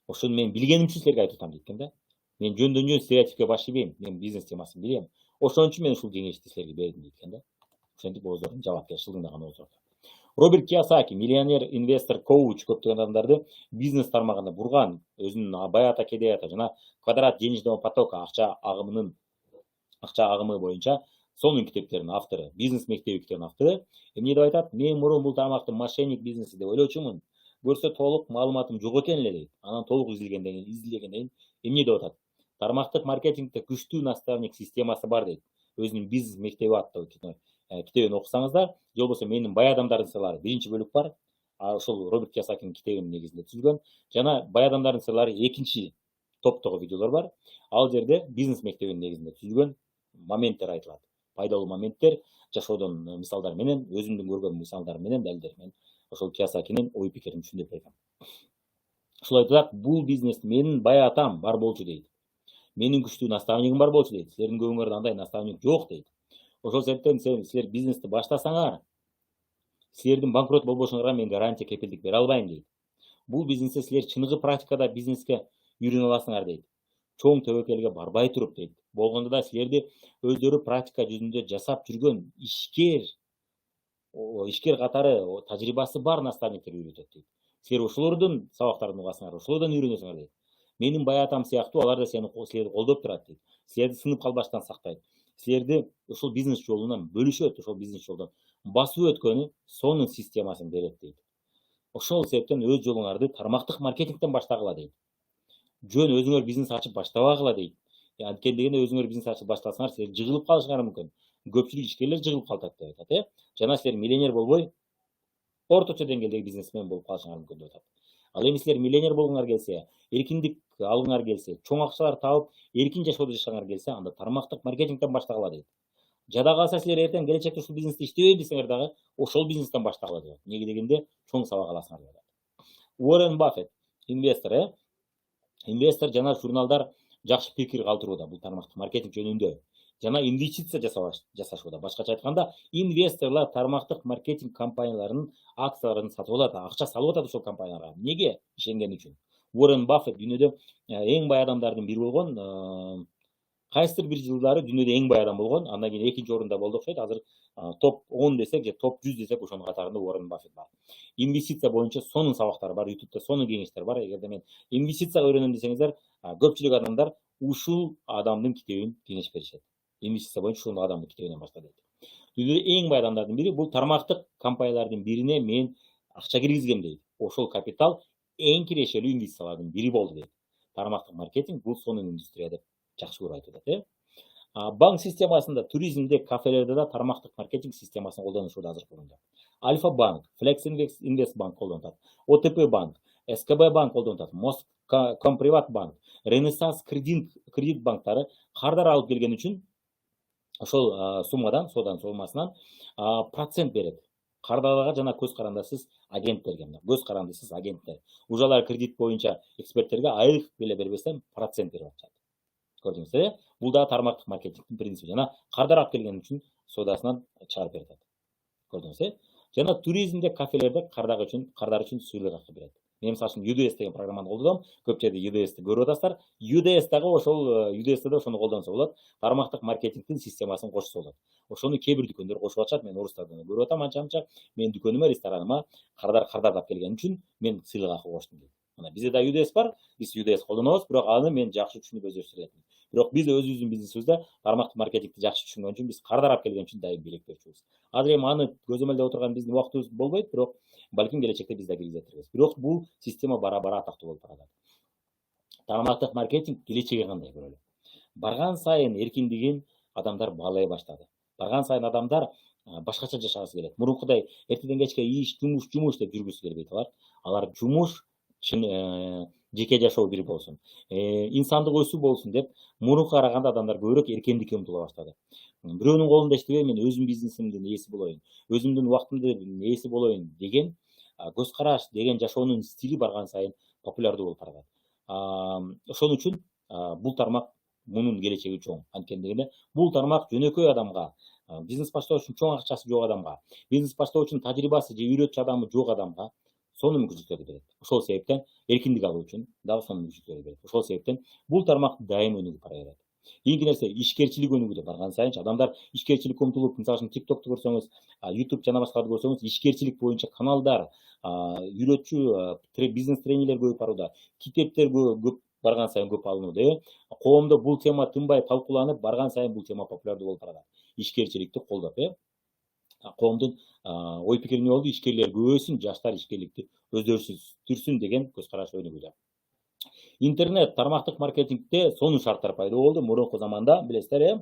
Ошону мен билгеним үчүн силерге айтып атам дейт экен да. Мен жөндөн жөн стереотипке баш ийбейм. Мен бизнес темасын билем. Ошон үчүн мен ушул кеңешти силерге бердим дейт экен да. Ошентип оозорун жабапкерчилигиндаган оозор. Роберт Кийосаки, миллионер, инвестор, коуч, көптөгөн адамдарды бизнес тармагына бурган, өзүнүн Баята Кедеята жана Квадрат денежного потока акча агымы боюнча сонун китептеринин автору, бизнес мектеби китебинин автору, эмне деп айтат? Мен мурун бул тармакты мошенник бизнеси деп ойлочумун. Көрсө толук маалыматым жок экен эле дейт. Анан толук изилгенден кийин эмне деп атат? Тармактык маркетингде күчтүү наставник системасы бар дейт. Өзүнүн бизнес мектеби аттуу китебин окусаңыздар, же болбосо менин бай адамдардын сырлары биринчи бөлүк бар. Ошол Роберт Кийосакинин китебинин негизинде түзүлгөн. Жана бай адамдардын сырлары экинчи топтогу видеолор бар. Ал жерде бизнес мектебинин негизинде түзүлгөн моменттер айтылат. Пайдалуу моменттер, жашоодон мисалдар менен, өзүмдүн көргөн мисалдар менен, далилдер менен ошол Кийосакинин ой пикирин түшүндүрүп берген. Ошол айтат, бул бизнес менин бай атам бар болчу дейт. Менин күчтүү наставнигим бар болчу дейт. Силердин көбүңөрдө андай наставник жок дейт. Ошол себептен силер бизнести баштасаңар, силердин банкрот болбошуңарга мен гарантия кепилдик бере албайм дейт. Бул бизнесте силер чыныгы практикада бизнеске үйрөнө аласыңар дейт. Чоң төбөкөлгө барбай туруп дейт. Болгондо да силерди өздөрү практика жүзүндө жасап жүргөн ишкер катары тажрыйбасы бар наставниктер үйрөтөт дейт. Силер ошолордун сабактарын угасыңар, ошолордон үйрөнөсүңөр дейт. Менин бай атам сыяктуу алар да силерди колдоп турат дейт. Силерди сынып калбаштан сактайт. Силерди ошол бизнес жолунан бөлүшөт, ошол бизнес жолдон басып өткөнү сонун системасын берет дейт. Ошол себептен өз жолуңарды тармактык маркетингден баштагыла дейт. Жөн өзүңөр бизнес ачып баштабагыла дейт. Анткени дегенде өзүңөр бизнес ачып баштасаңар, силер жыгылып калышыңар мүмкүн. Көпчүлүк ишкерлер жыгылып калат деп айтат, Жана силер миллионер болбой, орточо деңгээлдеги бизнесмен болуп калышыңар мүмкүн деп атат. Ал эми силер миллионер болгуңар келсе, эркиндик алгыңар келсе, чоң акчалар табып, эркин жашоодо жашагыңар келсе, анда тармактык маркетингден баштагыла дейт. Жада калса силер эртең келечекте ушул бизнесте иштебейм десеңер дагы, ошол бизнестен баштагыла дейт. Неге дегенде, чоң сабак аласыңар деп атат. Уоррен Баффет, инвестор, инвестор жана журналдар жакшы пикир калтырууда бул тармактык маркетинг жөнүндө. Жана инвестиция жасашууда. Башкача айтканда, инвесторлор тармактык маркетинг компанияларынын акцияларын сатып алат, акча салып атат ошол компанияларга. Неге? Ишенген үчүн. Уоррен Баффет дүйнөдө эң бай адамдардын бири болгон, кайсыдыр бир жылдары дүйнөдө эң бай адам болгон, андан кийин экинчи орунда болду окшойт. Азыр топ 10 десек же топ 100 десек ошонун катарында Уоррен Баффет бар. Инвестиция боюнча сонун сабактар бар, YouTube'да сонун кеңештер бар. Эгерде мен инвестицияга үйрөнөм десеңиздер, көпчүлүк адамдар ушул адамдын китебин кеңеш беришет. Инвестиция боюнча ушул адамдын китебинен башла дейт. Дүйнөдө эң бай адамдардын бири, бул тармактык компаниялардын бирине мен акча киргизгем дейт. Ошол капитал эң кирешелүү инвестициялардын бири болду дейт. Тармактык маркетинг бул сонун индустрия деп жакшы көрүп айтып атат. Банк системасында, туризмде, кафелерде да тармактык маркетинг системасын колдонушууда азыркы учурда. Альфа банк, Flex Invest банк колдонот, ОТП банк, СКБ банк колдонот, Москомприват банк, Ренессанс кредит банктары кардар алып келген үчүн ошол сомасынан процент берет. Кардарларга жана көз карандысыз агенттерге, Ужалар кредит боюнча эксперттерге айлык беле бербестен процент берип атышат. Көрдүңүздөр, бул да тармактык маркетингдин принципи. Жана кардар алып келген үчүн содасынан чыгарып берет. Көрдүңүздөр. Жана туризмде, кафелерде кардар үчүн сыйлык акы берет. Мен мисалы үчүн UDS деген программаны колдоном. Көп жерде UDS'ти көрүп атасыздар. UDS дагы ошол UDS'те да ошону колдонсо болот. Тармактык маркетингдин системасын кошсо болот. Ошону кээ бир дүкөндөр кошуп атышат. Мен орустардан көрүп атам анча-мынча. Менин дүкөнүмө, рестораныма кардардап келген үчүн мен сыйлык акы коштум дейт. Мына бизде да UDS бар. Биз UDS колдонобуз, бирок аны мен жакшы түшүнүп өздөштүрөт. Бирок биз өзүбүздүн бизнесибизде тармактык маркетингди жакшы түшүнгөн үчүн биз кардарлап келген үчүн дайым белек берчүбүз. Азыр эми аны көзөмөлдөп отурган биздин убактыбыз болбойт, бирок балким келечекте биз да киргизет. Бирок бул система бара-бара атактуу болуп баратат. Тармактык маркетинг келечеги кандай көрөлү. Барган сайын эркиндигин адамдар баалай баштады. Барган сайын адамдар башкача жашагысы келет. Мурункудай эртеден кечке иш, жумуш деп жүргүсү келбейт алар. Алар жумуш жеке жашоо бир болсун, инсандык өсүү болсун деп мурункуга караганда адамдар көбүрөөк эркиндикке умтула баштады. Бирөөнүн колунда иштебей, мен өзүмдүн бизнесимдин ээси болоюн, өзүмдүн убактымдын ээси болоюн деген көз караш, деген жашоонун стили барган сайын популярдуу болуп баратат. Ошон үчүн бул тармак мунун келечеги чоң. Анткени дегенде бул тармак жөнөкөй адамга, бизнес баштоо үчүн чоң акчасы жок адамга, бизнес баштоо үчүн тажрыйбасы же үйрөтчү адамы жок адамга сонун мүмкүнчүлүктөрдү берет. Ошол себептен эркиндик алуу үчүн дагы сонун мүмкүнчүлүктөрдү берет. Ошол себептен бул тармак дайым өнүгүп бара берет. Кийинки нерсе ишкерчилик өнүгүүдө барган сайынчы адамдар ишкерчиликке умтулуп, мисалы үчүн TikTok'ту көрсөңүз, YouTube жана башкаларды көрсөңүз, ишкерчилик боюнча каналдар, үйрөтчү бизнес тренерлер көбөйүп барууда, китептер көп барган сайын көп алынууда. Коомдо бул тема тынбай талкууланып, барган сайын бул тема популярдуу болуп барат. Ишкерчиликти колдоп, коомдун ой пикири эмне болду? Ишкерлер көбөйсүн, жаштар ишкерликти өздөштүрсүн деген көз караш өнүгүүдө. Интернет тармактык маркетингде сонун шарттар пайда болду. Мурунку заманда билесиздер,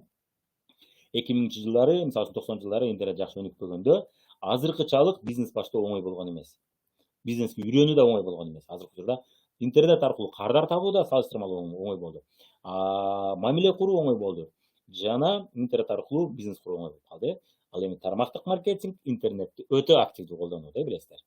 2000 жылдары, мисалы 90 жылдары интернет жакшы өнүкпөгөндө, азыркычалык бизнес баштоо оңой болгон эмес. Бизнеске үйрөнүү да оңой болгон эмес. Азыркы учурда интернет аркылуу кардар табуу да салыштырмалуу оңой болду. Мамиле куруу оңой болду. Жана интернет аркылуу бизнес куруу оңой болуп калды. Ал эми тармактык маркетинг интернетти өтө активдүү колдонууда, билесиздер.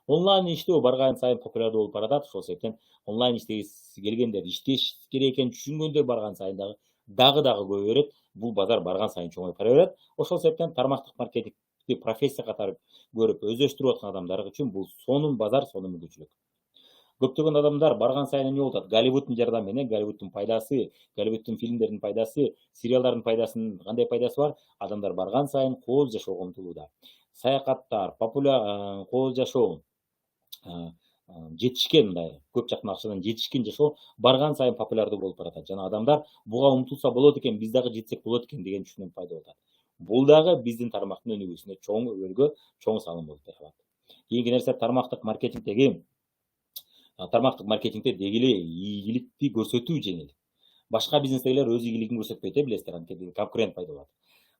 Онлайн иштөө барган сайын популярдуу болуп баратат. Ошол себептен онлайн иштегиси келгендер, иштеш керек экенин түшүнгөндөр барган сайын дагы көбөйө берет. Бул базар барган сайын чоңоюп бара берет. Ошол себептен тармактык маркетингди профессия катары көрүп өздөштүрүп аткан адамдар үчүн бул сонун базар, сонун мүмкүнчүлүк. Көптөгөн адамдар барган сайын эмне болуп атат? Голливуддун жардамы менен, Голливуддун пайдасы, Голливуддун фильмдердин пайдасы, сериалдардын пайдасынын кандай пайдасы бар? Адамдар барган сайын кооз жашоого умтулууда. Саякаттар, кооз жашоо, жетишкен, мындай көп жактан акчадан жетишкен жашоо барган сайын популярдуу болуп баратат. Жана адамдар буга умтулса болот экен, биз дагы жетсек болот экен деген түшүнүк пайда болуп атат. Бул дагы биздин тармактын өнүгүүсүнө чоң өргө, чоң салым болуп бере алат. Кийинки нерсе тармактык маркетингде деги эле ийгиликти көрсөтүү жеңил. Башка бизнестегилер өз ийгилигин көрсөтпөйт, билесиздер, анткени конкурент пайда болот.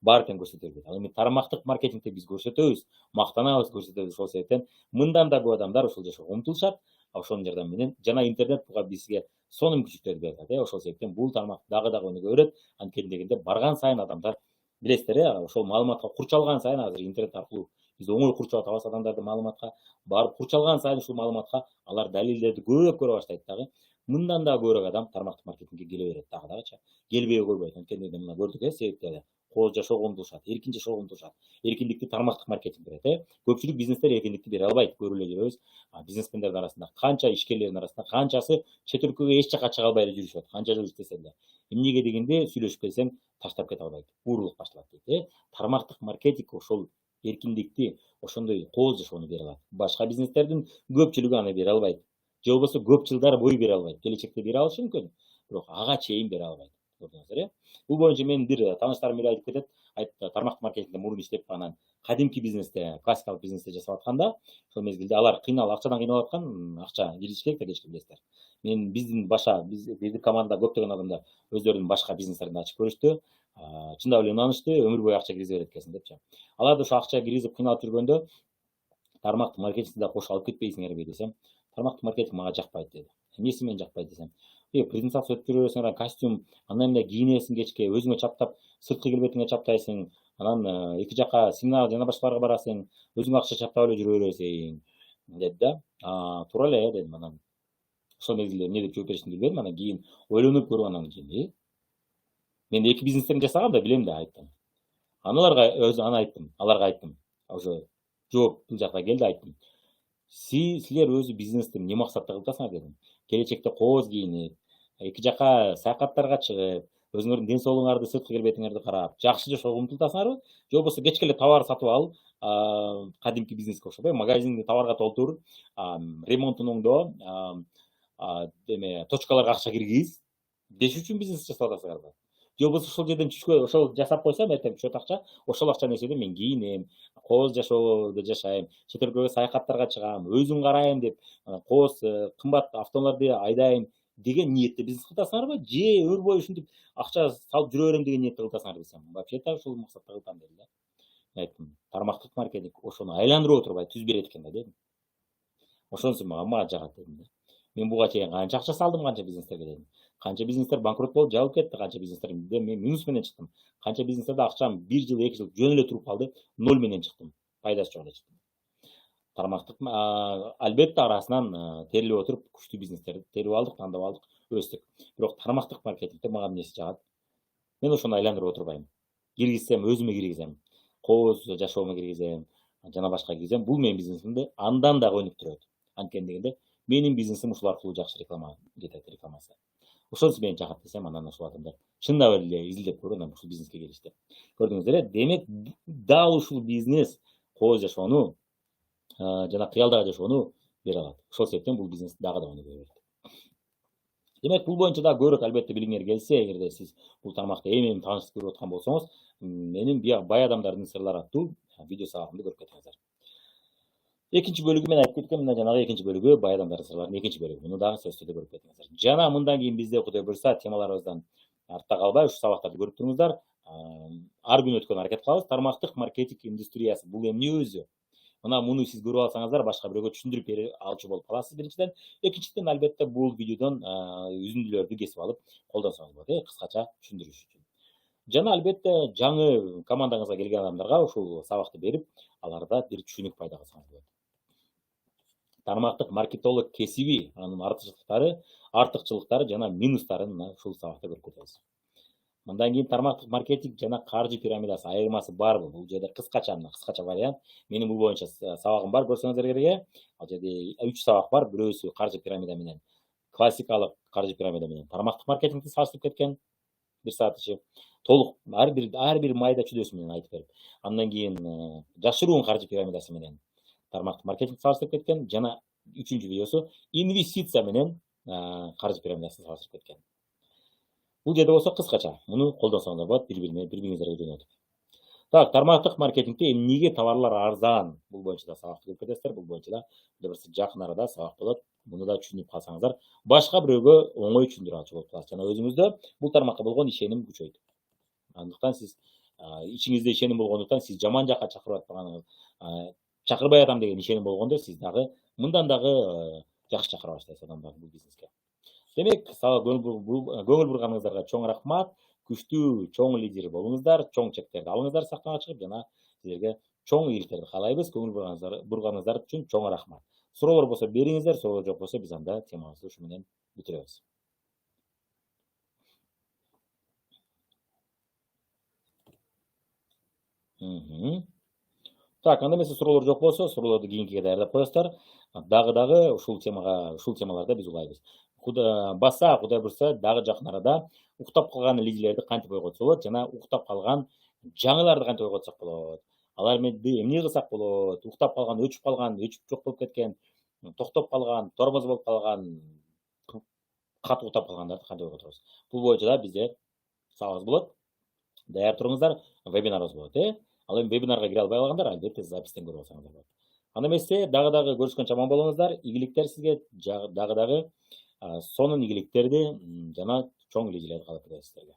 Баары тең көрсөтө бербейт. Ал эми тармактык маркетингде биз көрсөтөбүз, мактанабыз, көрсөтөбүз. Ошол себептен мындан да көп адамдар ушул жашоого умтулушат. Ошонун жардамы менен жана интернет буга бизге сонун мүмкүнчүлүктөрдү берет. Ошол себептен бул тармак дагы өнүгө берет. Анткени дегенде барган сайын адамдар билесиздер, ошол маалыматка курчалган сайын азыр интернет аркылуу биз оңой курчап атабыз адамдарды маалыматка барып курчалган сайын ушул маалыматка алар далилдерди көбүрөөк көрө баштайт дагы. Мындан да көбүрөөк адам тармактык маркетингге келе берет дагычы. Келбей койбойт. Анткени мына көрдүк, себептерди. Кооз жашоого умтулушат, эркин жашоого умтулушат. Эркиндикти тармактык маркетинг берет, Көпчүлүк бизнестер эркиндикти бере албайт. Көрүп эле жүрөбүз. Бизнесмендердин арасында канча, ишкерлердин арасында канчасы чет өлкөгө эч жака чыга албай эле жүрүшөт. Канча жыл иштесе эле. Эмнеге дегенде сүйлөшүп келсең таштап кете албайт. Уурулук башталат дейт. Тармактык маркетинг ошол эркиндикти, ошондой кооз жашоону бере алат. Башка бизнестердин көпчүлүгү аны бере албайт. Же болбосо көп жылдар бою бере албайт. Келечекте бере алышы мүмкүн, бирок ага чейин бере албайт. Көрдүңүздөр, Бул боюнча менин бир тааныштарым эле айтып кетет. Тармактык маркетингде мурун иштеп анан кадимки бизнесте, классикалык бизнесте жасап атканда, ошол мезгилде алар акчадан кыйналып аткан, акча кириш керек да кечке, билесиздер. Биздин командада көптөгөн адамдар өздөрүнүн башка бизнестерин ачып көрүштү. Чындап эле ынанышты, өмүр бою акча киргизе берет экенсиң депчи. Алар да ошо акча киргизип кыйналып жүргөндө тармактык маркетингди да кошо алып кетпейсиңерби десем, тармактык маркетинг мага жакпайт деди. Эмнеси менен жакпайт десем, презентация өтүп жүрө бересиң, костюм, андан эмне кийинесиң кечке, өзүңө чаптап, сырткы келбетиңе чаптайсың, анан эки жака семинар жана башкаларга барасың, өзүң акча чаптап эле жүрө бересиң, деди да. Туура эле дедим. Анан ошол мезгилде эмне деп жооп беришимди билбедим. Анан кийин ойлонуп көрүп анан кийин мен эки бизнестерин жасагам да билем да, айттым. Аларга айттым. Уже жооп бул жакка келди, айттым. силер өзү бизнести эмне максатта кылып атасыңар дедим. Келечекте кооз кийинип, эки жака саякаттарга чыгып, өзүңөрдүн ден соолугуңарды, сырткы келбетиңерди карап, жакшы жашоого умтуласыңарбы? Же болбосо кечке эле товар сатып алып, кадимки бизнеске окшоп, магазинди товарга толтур, ремонтун оңдоо, эме точкаларга акча киргиз деш үчүн бизнес жасап атасыңарбы? Же болбосо ошол жерден түшкөн, ошол жасап койсом, эртең түшөт акча, ошол акчанын эсебинен мен кийинем, кооз жашоодо жашайм, чет өлкөгө саякаттарга чыгам, өзүм карайм деп, кооз кымбат автоунааларды айдайм деген ниетте бизнес кылып атасыңарбы? Же өмүр бою ушинтип акча салып жүрө берем деген ниетте кылып атасыңар десем, вообще-то ушул максатта кылып атам деди да. Мен айттым, тармактык маркетинг ошону айландырып отуруп түз берет экен да дедим. Ошонусу мага жагат дедим да. Мен буга чейин канча акча салдым, канча бизнестерге дедим. Канча бизнестер банкрот болуп жабылып кетти, канча бизнестерде мен минус менен чыктым. Канча бизнестерде акчам 1 жыл, 2 жыл жөн эле туруп калды, ноль менен чыктым. Пайдасы жок эле чыктым. Тармактык албетте арасынан терилип отуруп күчтүү бизнестерди терип алдык, тандап алдык, өстүк. Бирок тармактык маркетингде мага эмнеси жагат? Мен ошону айландырып отурбайм. Киргизсем өзүмө киргизем, кооз жашоомо киргизем, жана башка киргизем. Бул менин бизнесимди андан дагы өнүктүрөт. Анткени дегенде менин бизнесим ушул аркылуу жакшы реклама кетет, рекламасы. Ошонусу мени жагат десем, анан ошол адамдар чындап эле изилдеп көрүп, анан ушул бизнеске келишти. Көрдүңүздөр э, демек дал ушул бизнес кооз жашоону жана кыялдагы жашоону бере алат. Ошол себептен бул бизнес дагы да өнүгө берет. Демек бул боюнча да көрөт албетте билгиңер келсе, эгерде сиз бул тармакта эми таанышып көрүп аткан болсоңуз, менин бай адамдардын сырлары аттуу видео сабагымды көрүп кетиңиздер. Экинчи бөлүгү мен айтып кеткем, мына жанагы экинчи бөлүгү бай адамдардын сырларынын экинчи бөлүгү. Муну дагы сөзсүз түрдө көрүп кетиңиздер. Жана мындан кийин бизде Кудай буйрса темаларыбыздан артта калбай ушул сабактарды көрүп туруңуздар. Ар күнү өткөн аракет кылабыз. Тармактык маркетинг индустриясы бул эмне өзү? Мына муну сиз көрүп алсаңыздар, башка бирөөгө түшүндүрүп бере алчу болуп каласыз биринчиден. Экинчиден албетте бул видеодон үзүндүлөрдү кесип алып колдонсоңуз болот, кыскача түшүндүрүш үчүн. Жана албетте жаңы командаңызга келген адамдарга ушул сабакты берип, аларда бир түшүнүк пайда кылсаңыз болот. Тармактык маркетолог кесиби, анын артыкчылыктары жана минустарын мына ушул сабакта көрүп кетебиз. Мындан кийин тармактык маркетинг жана каржы пирамидасы айырмасы барбы? Бул жерде кыскача вариант. Менин бул боюнча сабагым бар, көрсөңүздөр керек. Ал жерде 3 сабак бар. Бирөөсү каржы пирамида менен, классикалык каржы пирамида менен тармактык маркетингди салыштырып кеткен. 1 саат ичи толук ар бир майда чүдөсү менен айтып берип. Андан кийин жашыруун каржы пирамидасы менен тармактык маркетинг салыштырып кеткен. Жана 3-ncü видеосу инвестиция менен каржы пирамидасын салыштырып кеткен. Бул жерде болсо кыскача муну колдонсоңуздар болот, бири-бириңизге үйрөнүп. Так, тармактык маркетингде эмнеге товарлар арзан? Бул боюнча да сабакты көрүп кетесиздер. Бул боюнча да жакын арада сабак болот. Муну да түшүнүп калсаңыздар, башка бирөөгө оңой түшүндүрө алчу болуп каласыз. Жана өзүңүздө бул тармакка болгон ишеним күчөйт. Андыктан сиз ичиңизде ишеним болгондуктан сиз жаман жакка чакырып атпаганыңыз, чакырбай атам деген ишеним болгондо сиз дагы мындан дагы жакшы чакыра баштайсыз адамдарды бул бизнеске. Демек, көңүл бурганыңыздарга чоң рахмат. Күчтүү чоң лидер болуңуздар, чоң чектерди алыңыздар сахнага чыгып, жана силерге чоң ийгиликтерди каалайбыз. Көңүл бурганыңыздар үчүн чоң рахмат. Суроолор болсо бериңиздер, суроолор жок болсо биз анда темабызды ушу менен бүтүрөбүз. Так, анда эмесе суроолор жок болсо, суроолорду кийинкиге даярдап коесуздар. Дагы ушул темаларда биз улайбыз. Баса Кудай буйрса дагы жакын арада уктап калган лидерлерди кантип ойготсо болот, жана уктап калган жаңыларды кантип ойготсок болот. Алар эмне кылсак болот? Уктап калган, өчүп жок болуп кеткен, токтоп калган, тормоз болуп калган, катуу уктап калгандарды кантип ойготорбуз? Бул боюнча да бизде сабагыбыз болот. Даяр туруңуздар, вебинарыбыз болот, Ал эми вебинарга кире албай калгандар албетте запистен көрүп алсаңыздар болот. Анда эмесе дагы көрүшкөнчө аман болуңуздар. Ийгиликтер сизге, дагы сонун ийгиликтерди жана чоң лидерлерди каалап келебиз сиздерге.